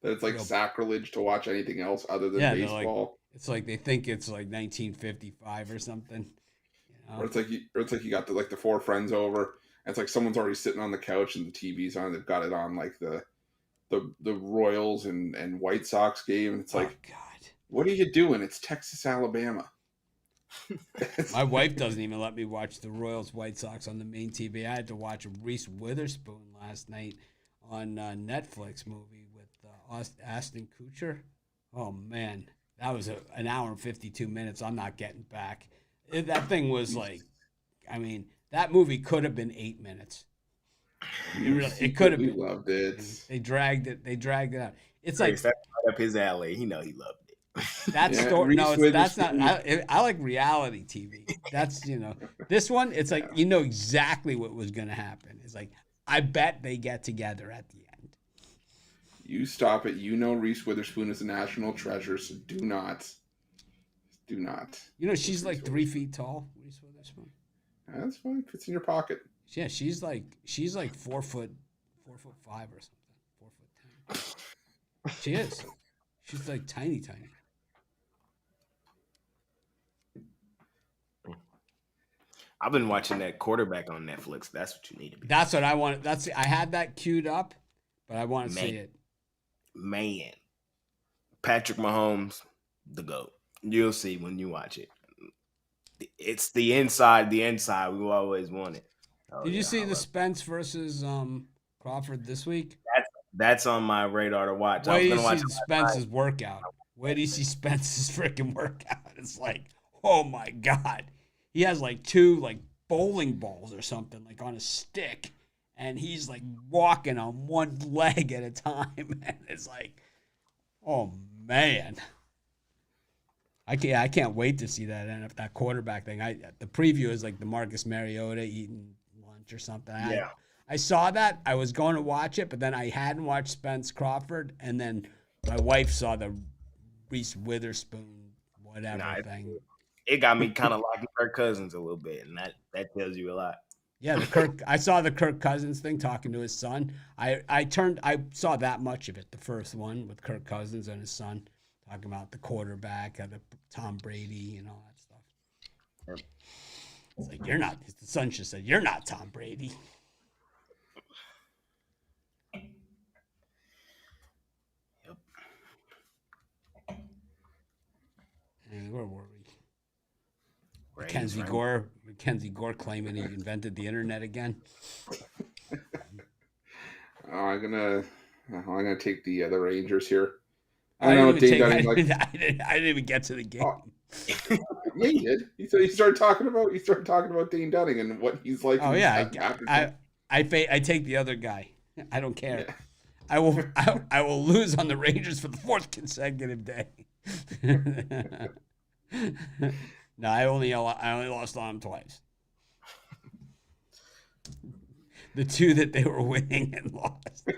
That it's like sacrilege to watch anything else other than baseball. It's like they think it's like 1955 or something. Or it's like you got the 4 friends over, and it's like someone's already sitting on the couch and the TV's on. They've got it on like the Royals and White Sox game. And it's like, God, what are you doing? It's Texas, Alabama. My wife doesn't even let me watch the Royals White Sox on the main TV. I had to watch a Reese Witherspoon last night on Netflix movie with Ashton Kutcher. Oh man, that was an hour and 52 minutes. I'm not getting back. That thing was like, that movie could have been 8 minutes. It could have been. Loved it. They dragged it out. It's Grace, like that's right up his alley. He loved it. That's story. No, that's not. I like reality TV. That's this one. It's like exactly what was going to happen. It's like I bet they get together at the end. You stop it. Reese Witherspoon is a national treasure, so do not. She's like 3 feet tall. Reese Witherspoon. That's fine. Fits in your pocket. Yeah, she's like 4 foot 5 or something. 4'10". She is. She's like tiny. I've been watching that Quarterback on Netflix. That's what you need to be. That's what I want. I had that queued up, but I want to see it. Man, Patrick Mahomes, the GOAT. You'll see when you watch it. It's the inside we always wanted. Did you see the Spence versus Crawford this week? That's on my radar to watch. Where do you see Spence's workout? Where do you see Spence's freaking workout? It's like, oh my God. He has like 2 like bowling balls or something like on a stick, and he's like walking on one leg at a time. And it's like, oh man. I can't wait to see that quarterback thing. The preview is like the Marcus Mariota eating lunch or something. Yeah. I saw that. I was going to watch it, but then I hadn't watched Spence Crawford, and then my wife saw the Reese Witherspoon whatever thing. It got me kind of liking Kirk Cousins a little bit, and that tells you a lot. Yeah, I saw the Kirk Cousins thing talking to his son. I saw that much of it, the first one with Kirk Cousins and his son talking about the quarterback, the Tom Brady and all that stuff. It's like, you're not. The son just said, "You're not Tom Brady." Yep. And where were we? Mackenzie Gore claiming he invented the internet again. I'm gonna take the Rangers here. I didn't even get to the game. Oh. Yeah, you did. You started talking about Dane Dunning and what he's like. Oh yeah, I take the other guy. I don't care. Yeah. I will lose on the Rangers for the 4th consecutive day. No, I only lost on them twice. The two that they were winning and lost.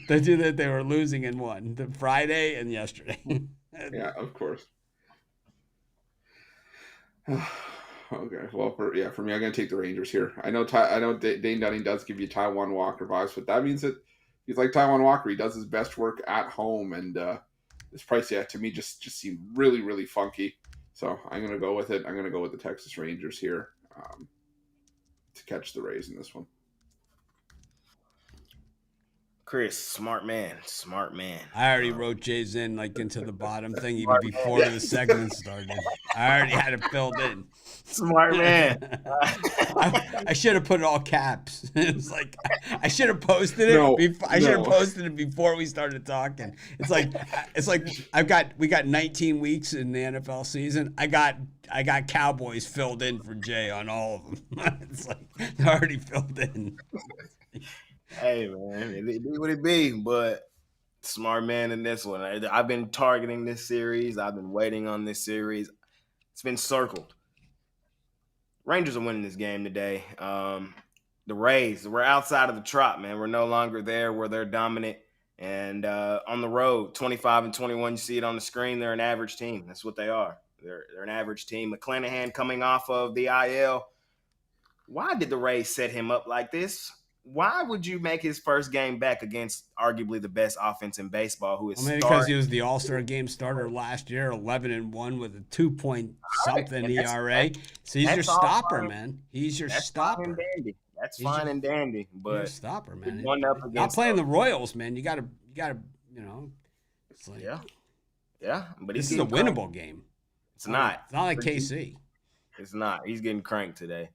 The two that they were losing and won. The Friday and yesterday. Yeah, of course. Okay, well, for me, I'm gonna take the Rangers here. I know Dane Dunning does give you Taiwan Walker vibes, but that means that he's like Taiwan Walker. He does his best work at home, and this price, to me, just seemed really, really funky. So I'm gonna go with it. I'm gonna go with the Texas Rangers here to catch the Rays in this one. Chris, smart man. I already wrote Jay's in like into the bottom thing even before the segment started. I already had it filled in. Smart man. I should have put it all caps. It's like I should have posted it. I should have posted it before we started talking. It's like we got 19 weeks in the NFL season. I got Cowboys filled in for Jay on all of them. It's like they're already filled in. Hey man, it be what it be, but smart man in this one. I've been targeting this series. I've been waiting on this series. It's been circled. Rangers are winning this game today. The Rays, we're outside of the trot, man. We're no longer there where they're dominant. And on the road, 25-21, you see it on the screen. They're an average team. That's what they are. They're an average team. McClanahan coming off of the IL. Why did the Rays set him up like this? Why would you make his first game back against arguably the best offense in baseball? Who is because he was the All-Star game starter last year, 11-1 with a 2-point something ERA. So he's your stopper, man. He's your stopper. That's fine and dandy, but stopper, man. Not playing the Royals, man. You gotta, It's like, yeah. But this is a winnable game. It's not. It's not like KC. It's not. He's getting cranked today.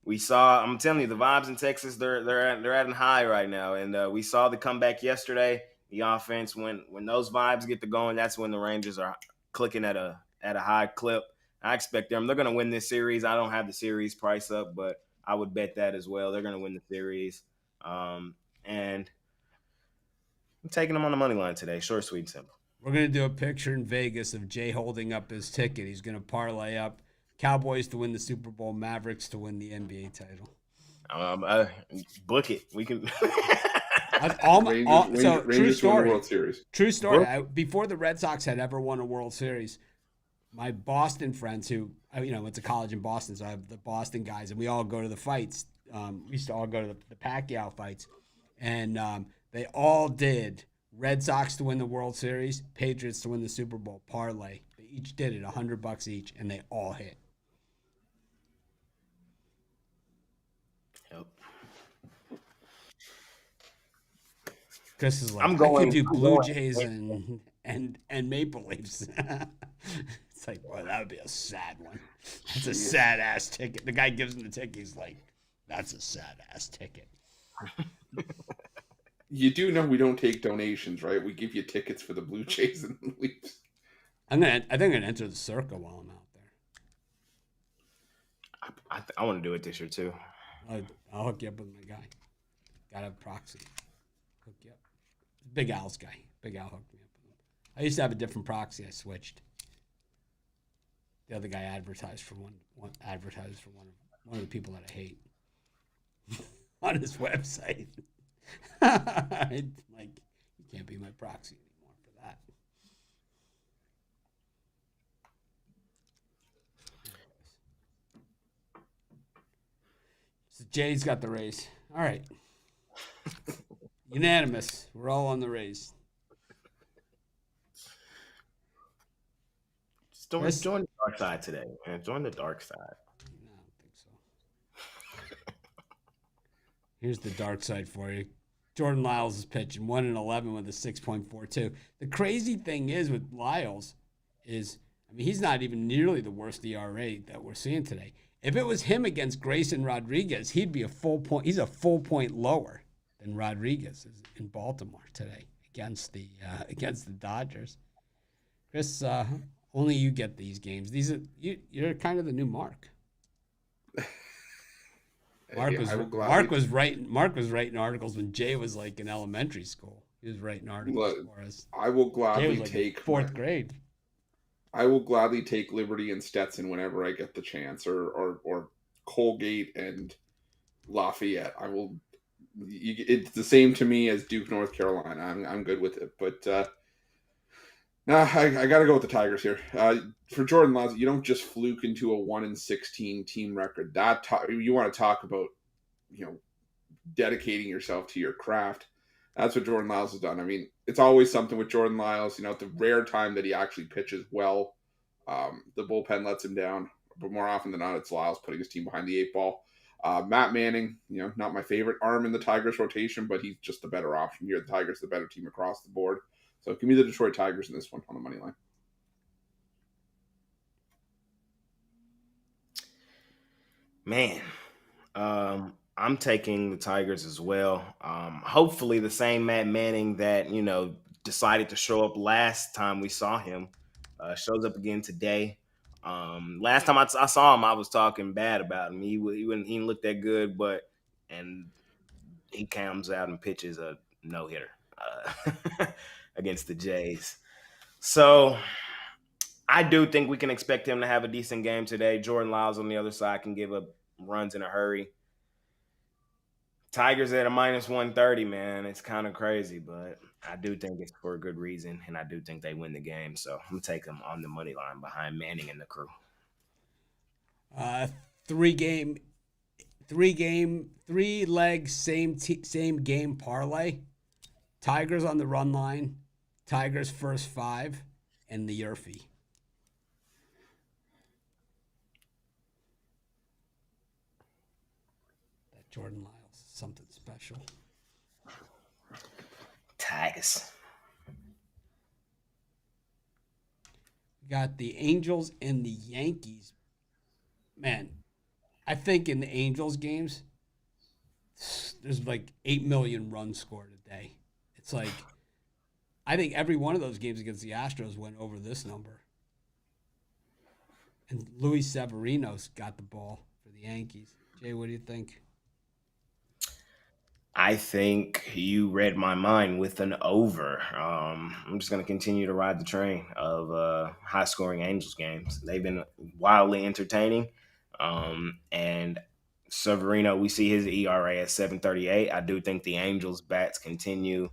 We saw. I'm telling you, the vibes in Texas, they're at a high right now, and we saw the comeback yesterday. The offense, when those vibes get to going, that's when the Rangers are clicking at a high clip. I expect them. They're going to win this series. I don't have the series price up, but I would bet that as well. They're going to win the series, and I'm taking them on the money line today. Short, sweet, and simple. We're going to do a picture in Vegas of Jay holding up his ticket. He's going to parlay up Cowboys to win the Super Bowl, Mavericks to win the NBA title. Book it. We can. True story. World Series. True story. Before the Red Sox had ever won a World Series, my Boston friends who went to college in Boston, so I have the Boston guys, and we all go to the fights. We used to all go to the Pacquiao fights, and they all did Red Sox to win the World Series, Patriots to win the Super Bowl parlay. They each did it, $100 each, and they all hit. Yep. Chris is like, I could do Blue Jays and Maple Leafs. It's like, well, that would be a sad one. That's a sad ass ticket. The guy gives him the ticket. He's like, that's a sad ass ticket. You do know we don't take donations, right? We give you tickets for the Blue Jays and the Leafs. I think I'm gonna enter the Circa while I'm out there. I want to do it this year too. I'll hook you up with my guy. Gotta have proxy. Hook you up. Big Al's guy. Big Al hooked me up with him. I used to have a different proxy. I switched. The other guy advertised for one of the people that I hate on his website. Like, you can't be my proxy anymore for that. So Jay's got the Rays. All right. Unanimous. We're all on the Rays. Join the dark side today, man. Join the dark side. No, I don't think so. Here's the dark side for you. Jordan Lyles is pitching 1-11 with a 6.42. The crazy thing is with Lyles is, he's not even nearly the worst ERA that we're seeing today. If it was him against Grayson Rodriguez, he'd be a full point. He's a full point lower than Rodriguez is in Baltimore today against the Dodgers. Chris, only you get these games. You're kind of the new Mark. Mark was writing articles when Jay was like in elementary school. He was writing articles for us. I will gladly like take fourth grade. I will gladly take Liberty and Stetson whenever I get the chance, or Colgate and Lafayette. I will. It's the same to me as Duke, North Carolina. I'm good with it, but nah, I got to go with the Tigers here. For Jordan Love, you don't just fluke into a 1-16 team record. You want to talk about, you know, dedicating yourself to your craft. That's what Jordan Lyles has done. I mean, it's always something with Jordan Lyles. You know, the rare time that he actually pitches well, the bullpen lets him down. But more often than not, it's Lyles putting his team behind the eight ball. Matt Manning, you know, not my favorite arm in the Tigers rotation, but he's just the better option here. The Tigers, the better team across the board. So give me the Detroit Tigers in this one on the money line. Man, I'm taking the Tigers as well. Hopefully, the same Matt Manning that decided to show up last time we saw him shows up again today. Last time I saw him, I was talking bad about him. He didn't look that good, and he comes out and pitches a no hitter against the Jays. So I do think we can expect him to have a decent game today. Jordan Lyles on the other side can give up runs in a hurry. Tigers at a -130, man. It's kind of crazy, but I do think it's for a good reason, and I do think they win the game. So I'm gonna take them on the money line behind Manning and the crew. Uh, three game, 3 leg, same game parlay. Tigers on the run line. Tigers first 5, and the Yerfie. That Jordan Lyles is something special. Tigers. We got the Angels and the Yankees. Man, I think in the Angels games, there's like 8 million runs scored a day. It's like, I think every one of those games against the Astros went over this number. And Luis Severino's got the ball for the Yankees. Jay, what do you think? I think you read my mind with an over. I'm just going to continue to ride the train of high scoring Angels games. They've been wildly entertaining. And Severino, we see his ERA at 7.38. I do think the Angels bats continue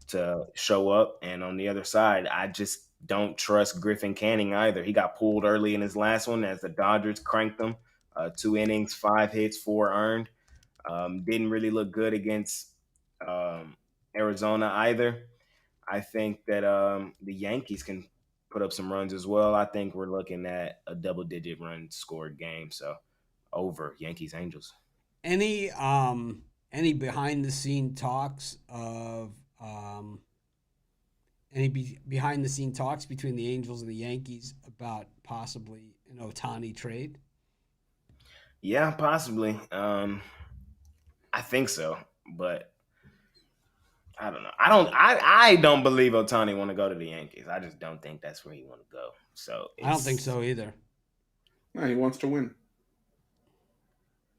to show up. And on the other side, I just don't trust Griffin Canning either. He got pulled early in his last one as the Dodgers cranked him. 2 innings, 5 hits, 4 earned. Didn't really look good against Arizona either. I think that the Yankees can put up some runs as well. I think we're looking at a double-digit run scored game. So over Yankees Angels. Any behind the scene talks of behind the scene talks between the Angels and the Yankees about possibly an Ohtani trade? Yeah, possibly. I think so, but I don't know. I don't believe Ohtani want to go to the Yankees. I just don't think that's where he want to go. So I don't think so either. Yeah, he wants to win.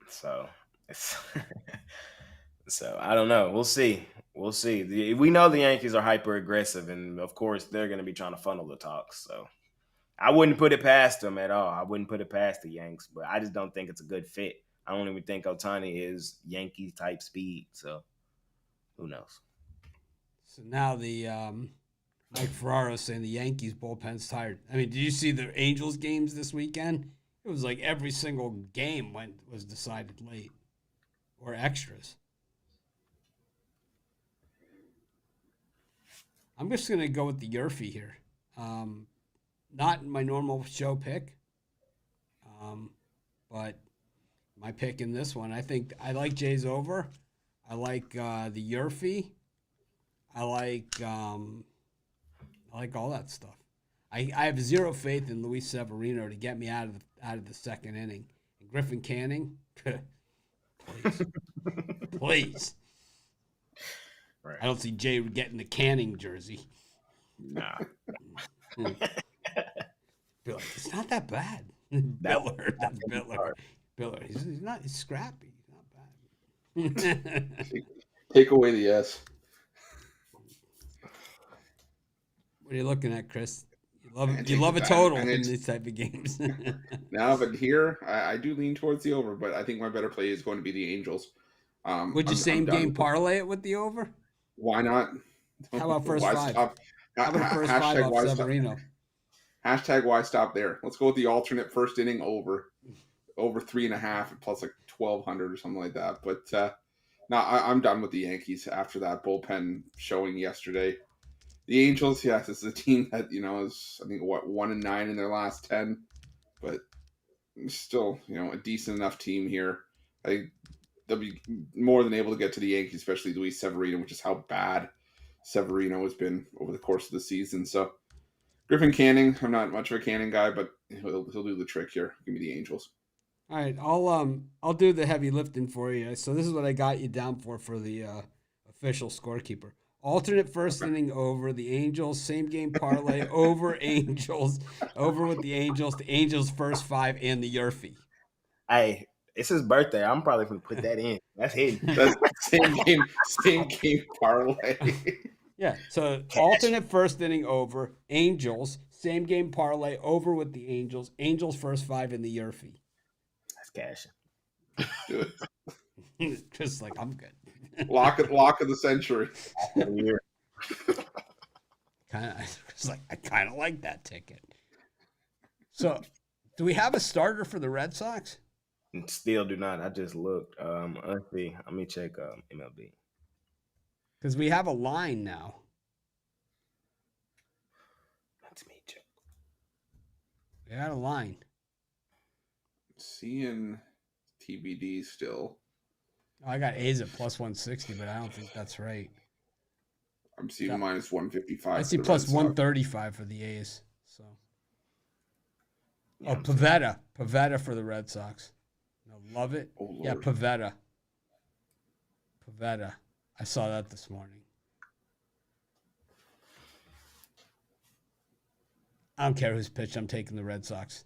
So it's so I don't know. We'll see. We'll see. We know the Yankees are hyper aggressive, and of course they're going to be trying to funnel the talks. So I wouldn't put it past them at all. I wouldn't put it past the Yanks, but I just don't think it's a good fit. I don't even think Ohtani is Yankee type speed. So who knows? So now the Mike Ferraro saying the Yankees bullpen's tired. I mean, did you see the Angels games this weekend? It was like every single game was decided late or extras. I'm just gonna go with the Yerfie here. Not my normal show pick, but my pick in this one. I think I like Jay's over. I like the Yerfie. I like all that stuff. I have zero faith in Luis Severino to get me out of the second inning. And Griffin Canning, please, please. Right. I don't see Jay getting the Canning jersey. Nah. Be like, it's not that bad. Biller, that's Biller. Biller, he's scrappy. He's not bad. Take away the S. What are you looking at, Chris? And You take love a the total in advantage. these type of games. Now, but here I do lean towards the over, but I think my better play is going to be the Angels. Would you I'm same done game with it. parlay it with the over? Why not? How about first Why five? stop? How about a first five off Why stop? Severino? Hashtag why stop there? Let's go with the alternate first inning over 3.5 plus like 1,200 or something like that. But no, I'm done with the Yankees after that bullpen showing yesterday. The Angels, yes, it's a team that is I think what 1-9 in their last 10, but still a decent enough team here. I think they'll be more than able to get to the Yankees, especially Luis Severino, which is how bad Severino has been over the course of the season. So Griffin Canning, I'm not much of a Canning guy, but he'll do the trick here. Give me the Angels. All right, I'll do the heavy lifting for you. So this is what I got you down for the official scorekeeper. Alternate first Okay. inning over the Angels, same game parlay over Angels, over with the Angels first five and the Yurfie. Hey, it's his birthday. I'm probably gonna put that in. That's hidden. That's same game parlay. Yeah, so Cash. alternate first inning over Angels, same game parlay over with the Angels first five and the Yurfie. That's cashing. Do it. Just like I'm good. Lock of the century. I kind of like that ticket. So, do we have a starter for the Red Sox? Still do not. I just looked. Let's see. Let me check MLB. Because we have a line now. Let me check. We had a line. Seeing TBD still. Oh, I got A's at plus 160, but I don't think that's right. I'm seeing minus 155. I see for the plus Red Sox. 135 for the A's. So, Yeah, Pavetta for the Red Sox. No, love it. Oh, Lord. Yeah, Pavetta. I saw that this morning. I don't care who's pitched. I'm taking the Red Sox.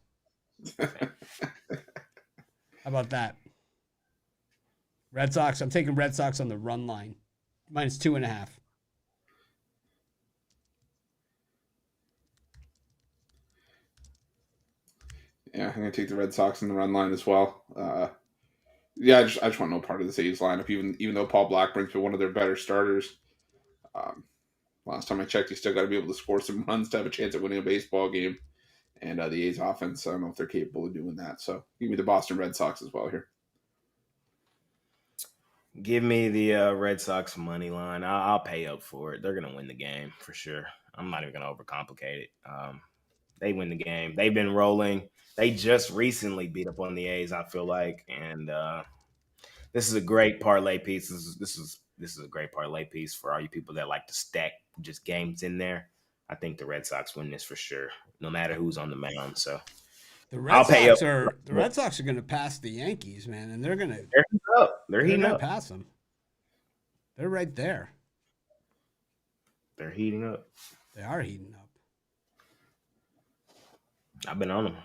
How about that? Red Sox. I'm taking Red Sox on the run line. Minus 2.5. Yeah, I'm gonna take the Red Sox in the run line as well. Yeah, I just want no part of this A's lineup. Even though Paul Blackburn's been one of their better starters. Last time I checked, you still got to be able to score some runs to have a chance at winning a baseball game. And the A's offense, I don't know if they're capable of doing that. So give me the Boston Red Sox as well here. Give me the Red Sox money line. I'll pay up for it. They're gonna win the game for sure. I'm not even gonna overcomplicate it. They win the game. They've been rolling. They just recently beat up on the A's, I feel like, and this is a great parlay piece. This is a great parlay piece for all you people that like to stack just games in there. I think the Red Sox win this for sure, no matter who's on the mound. So The I'll Red pay up. Sox are going to pass the Yankees, man, and they're They're heating up. They're heating going to up. pass them. They're right there. They're heating up. They are heating up. I've been on them.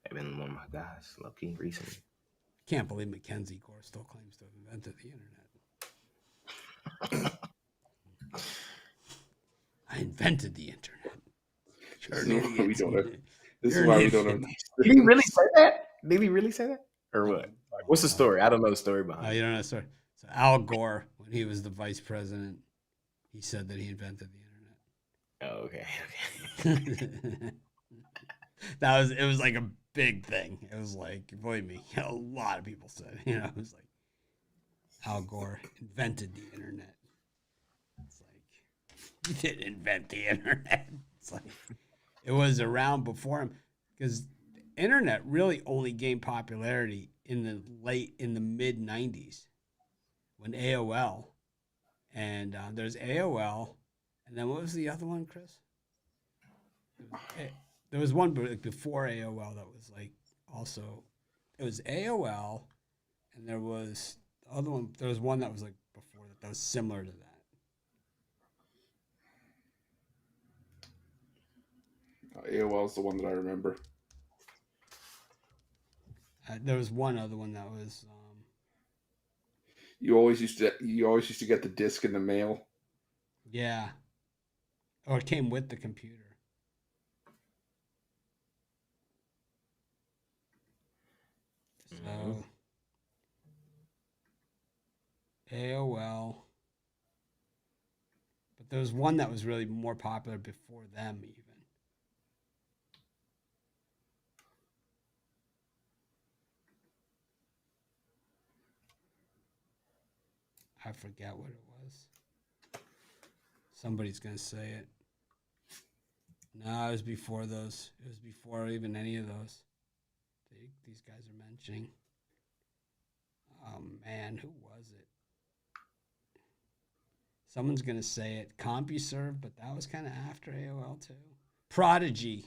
They've been one of my guys, low key, recently. Can't believe Mackenzie Gore still claims to have invented the internet. I invented the internet. You're an idiot. This is why we don't have. Did he really say that? Did he really say that? Or what? What's the story? I don't know the story behind Oh, it. you don't know the story. So Al Gore, when he was the vice president, he said that he invented the internet. Oh, okay. It was like a big thing. It was like, believe me, a lot of people said, it was like Al Gore invented the internet. It's like, he didn't invent the internet. It's like, it was around before him because the internet really only gained popularity in the mid 90s when AOL and there's AOL and then what was the other one, Chris? There was one before AOL that was like also it was AOL and there was the other one. There was one that was like before that was similar to that. AOL is the one that I remember. There was one other one that was. You always used to get the disc in the mail. Yeah. Or it came with the computer. So AOL. But there was one that was really more popular before them even. I forget what it was. Somebody's gonna say it. No, it was before those. It was before even any of those. These guys are mentioning. Oh man, who was it? Someone's gonna say it. CompuServe, but that was kind of after AOL too. Prodigy.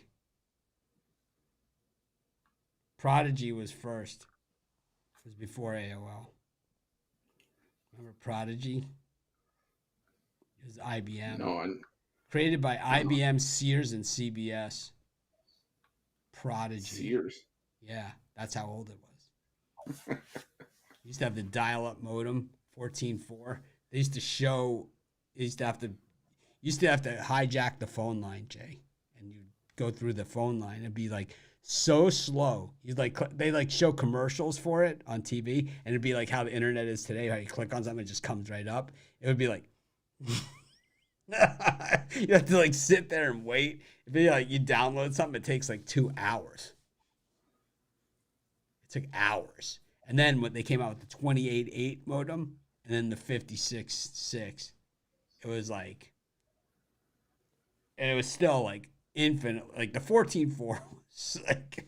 Prodigy was first. It was before AOL. Remember Prodigy? It was IBM. No, Created by IBM, Sears, and CBS. Prodigy. Sears. Yeah, that's how old it was. Used to have the dial-up modem, 14.4. They used to show. Used to have to hijack the phone line, Jay, and you go through the phone line. It'd be like so slow. They show commercials for it on TV, and it'd be like how the internet is today. How you click on something, it just comes right up. It would be like. You have to like sit there and wait. It'd be like you download something, it takes like 2 hours. It took hours. And then when they came out with the 28.8 modem and then the 56.6, it was like, and it was still like infinite. Like the 14.4 was like,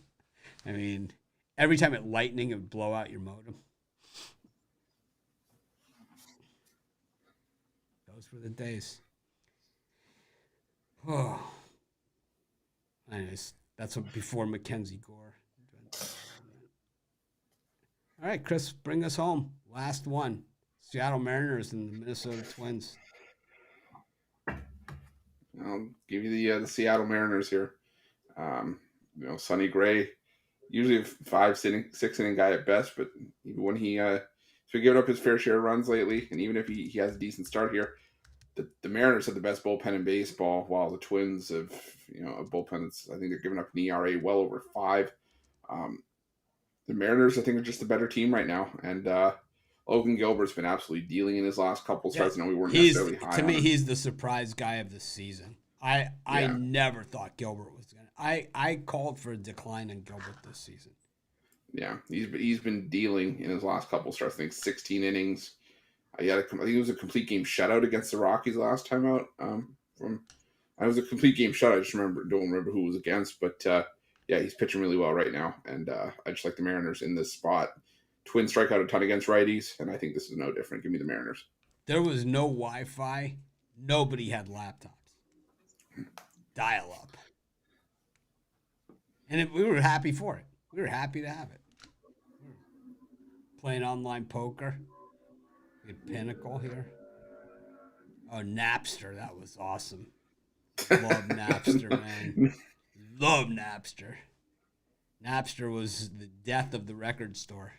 I mean, every time it lightning, it would blow out your modem. Those were the days. Oh, anyways, that's what before Mackenzie Gore. All right, Chris, bring us home. Last one: Seattle Mariners and the Minnesota Twins. I'll give you the Seattle Mariners here. Sonny Gray, usually a 6 inning guy at best, but even when he's been giving up his fair share of runs lately, and even if he has a decent start here, the Mariners have the best bullpen in baseball, while the Twins have, a bullpen that's, I think they're giving up an ERA well over 5. The Mariners, I think, are just a better team right now, and Logan Gilbert's been absolutely dealing in his last couple starts. I know we weren't necessarily high to on me, him. he's the surprise guy of the season. I never thought Gilbert was gonna. I called for a decline in Gilbert this season. Yeah, he's been dealing in his last couple starts. I think 16 innings. I think it was a complete game shutout against the Rockies last time out. It was a complete game shutout. I just don't remember who it was against, but yeah, he's pitching really well right now, and I just like the Mariners in this spot. Twins strike out a ton against righties, and I think this is no different. Give me the Mariners. There was no Wi-Fi. Nobody had laptops. Dial up. And we were happy for it. We were happy to have it. Playing online poker. We had Pinnacle here. Oh, Napster. That was awesome. Love Napster, man. Love Napster. Napster was the death of the record store.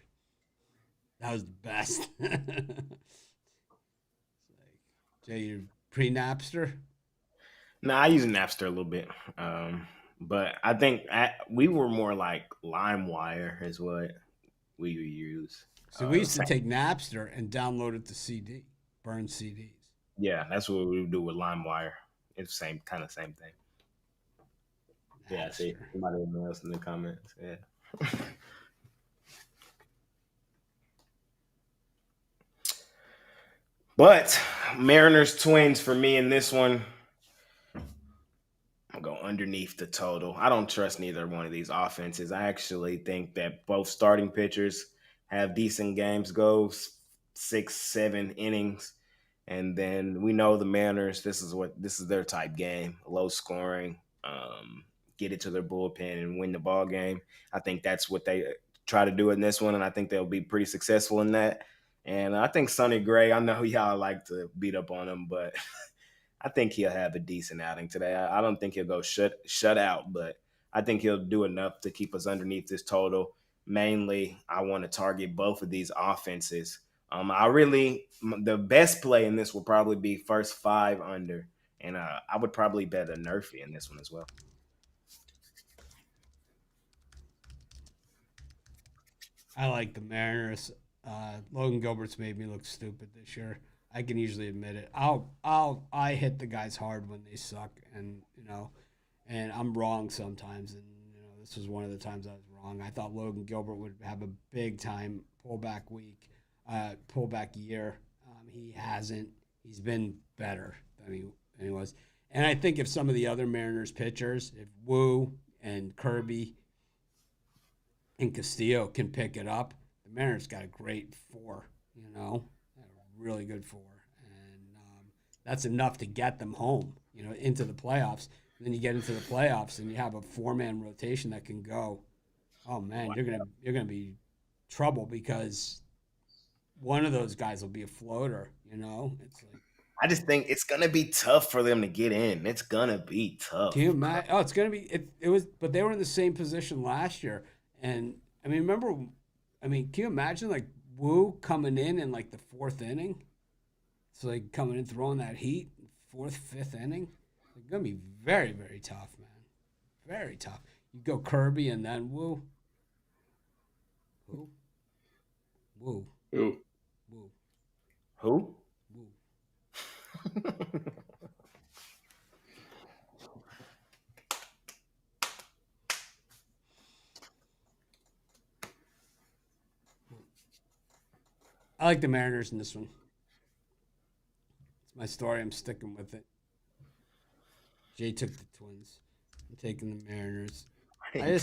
That was the best. Jay, you're pre-Napster? No, I use Napster a little bit. But I think we were more like LimeWire is what we use. So we used to take Napster and download it to CD, burn CDs. Yeah, that's what we would do with LimeWire. It's same thing. Napster. Yeah, see, somebody else in the comments. Yeah. But Mariners Twins for me in this one, I'll go underneath the total. I don't trust neither one of these offenses. I actually think that both starting pitchers have decent games, go 6-7 innings. And then we know the Mariners, this is their type game, low scoring, get it to their bullpen and win the ball game. I think that's what they try to do in this one, and I think they'll be pretty successful in that. And I think Sonny Gray, I know y'all like to beat up on him, but I think he'll have a decent outing today. I don't think he'll go shut out, but I think he'll do enough to keep us underneath this total. Mainly, I want to target both of these offenses. The best play in this will probably be first 5 under. And I would probably bet a Nerfy in this one as well. I like the Mariners. Logan Gilbert's made me look stupid this year. I can usually admit it. I hit the guys hard when they suck, and and I'm wrong sometimes. And this was one of the times I was wrong. I thought Logan Gilbert would have a big time pullback week, pullback year. He hasn't. He's been better than he was. And I think if some of the other Mariners pitchers, if Wu and Kirby and Castillo can pick it up, the Mariners got a great four. A really good four, and that's enough to get them home. Into the playoffs. And then you get into the playoffs, and you have a four-man rotation that can go. Oh man, you're gonna be trouble because one of those guys will be a floater. It's like. I just think it's gonna be tough for them to get in. It's gonna be tough. Can you imagine? Oh, it's gonna be. It was, but they were in the same position last year, and I mean, remember? I mean, can you imagine like Wu coming in like the fourth inning? It's like coming in throwing that heat, fourth, fifth inning. It's gonna be very, very tough, man. Very tough. You go Kirby and then Wu. Who? Wu. Who? Wu. Who? Wu. I like the Mariners in this one. It's my story. I'm sticking with it. Jay took the Twins. I'm taking the Mariners. I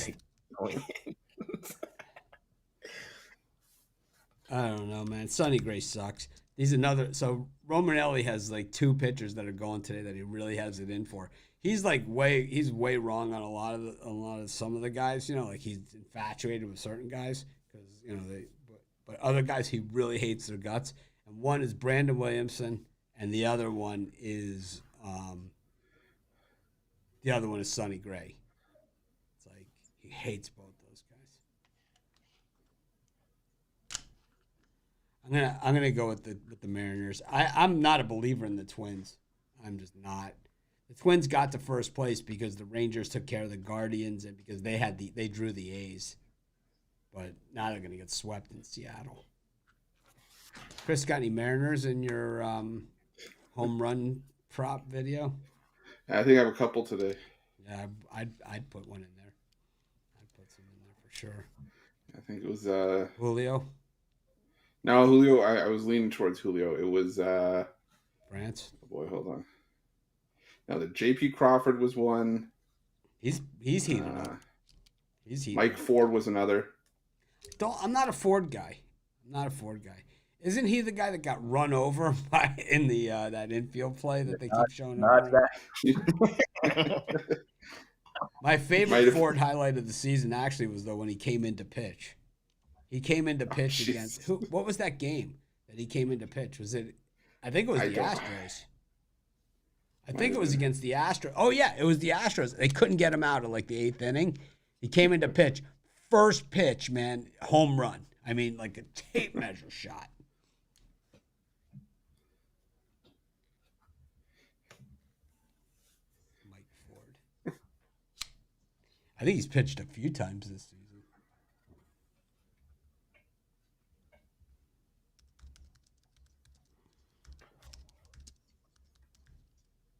don't know, man. Sonny Gray sucks. He's another. So Romanelli has like two pitchers that are going today that he really has it in for. He's way wrong on a lot of some of the guys. Like he's infatuated with certain guys because but other guys he really hates their guts. And one is Brandon Williamson, and the other one is Sonny Gray. It's like he hates both those guys. I'm gonna go with the Mariners. I'm not a believer in the Twins. I'm just not. The Twins got to first place because the Rangers took care of the Guardians and because they drew the A's. But now they're gonna get swept in Seattle. Chris, got any Mariners in your home run prop video? I think I have a couple today. Yeah, I'd put one in there. I'd put some in there for sure. I think it was Julio. No, Julio. I was leaning towards Julio. It was France. Oh boy, hold on. Now the J.P. Crawford was one. He's heated up. He's heated Mike up. Ford was another. I'm not a Ford guy. Isn't he the guy that got run over in the that infield play that they keep showing up? My favorite Ford highlight of the season actually was though when he came in to pitch. He came in to pitch against who? What was that game that he came in to pitch? Was it? I think it was the Astros. I think it was against the Astros. Oh yeah, it was the Astros. They couldn't get him out of like the eighth inning. He came in to pitch. First pitch, man, home run. I mean, like a tape measure shot. Mike Ford. I think he's pitched a few times this season.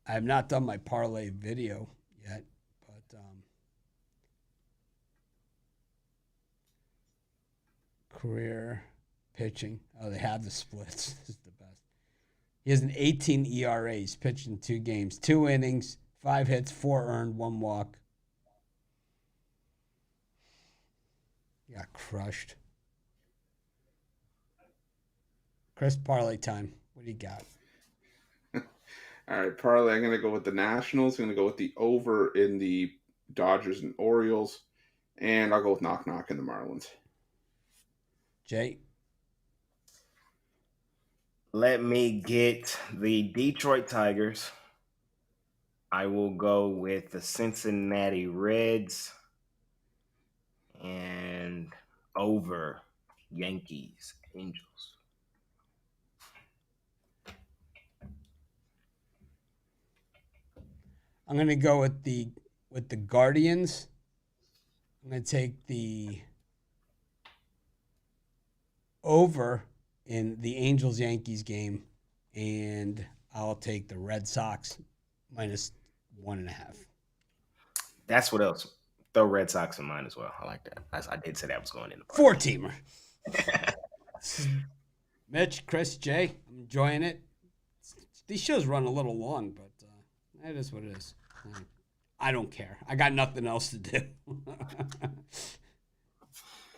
I have not done my parlay video yet, but career pitching. Oh, they have the splits. This is the best. He has an 18 ERA. He's pitched in 2 games, 2 innings, 5 hits, 4 earned, 1 walk. He got crushed. Chris, parlay time. What do you got? All right, parlay. I'm going to go with the Nationals. I'm going to go with the over in the Dodgers and Orioles. And I'll go with knock knock in the Marlins. Jay? Let me get the Detroit Tigers. I will go with the Cincinnati Reds and over Yankees Angels. I'm gonna go with the Guardians. I'm gonna take the over in the Angels Yankees game, and I'll take the Red Sox minus 1.5. That's what else. Throw Red Sox in mine as well. I like that. I did say that was going in the Four teamer. Mitch, Chris, Jay, I'm enjoying it. These shows run a little long, but it is what it is. I don't care. I got nothing else to do.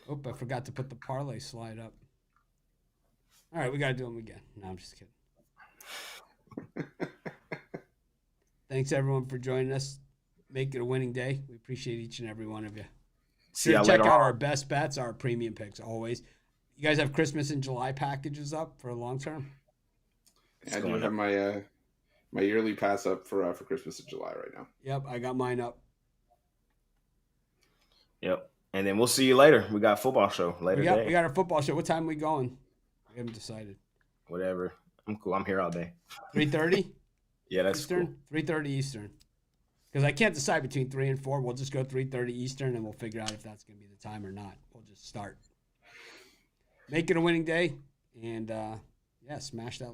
Oh, I forgot to put the parlay slide up. All right, we got to do them again. No, I'm just kidding. Thanks, everyone, for joining us. Make it a winning day. We appreciate each and every one of you. See y'all check later out on. our best bets, our premium picks, always. You guys have Christmas and July packages up for a long term? I do have my my yearly pass up for Christmas in July right now. Yep, I got mine up. Yep. And then we'll see you later. We got football show later We today. got our football show. What time are we going? We haven't decided. Whatever. I'm cool. I'm here all day. 3:30? Yeah, that's Eastern? cool. 3:30 Eastern. Because I can't decide between 3 and 4. We'll just go 3:30 Eastern, and we'll figure out if that's going to be the time or not. We'll just start. Make it a winning day, and, smash that like.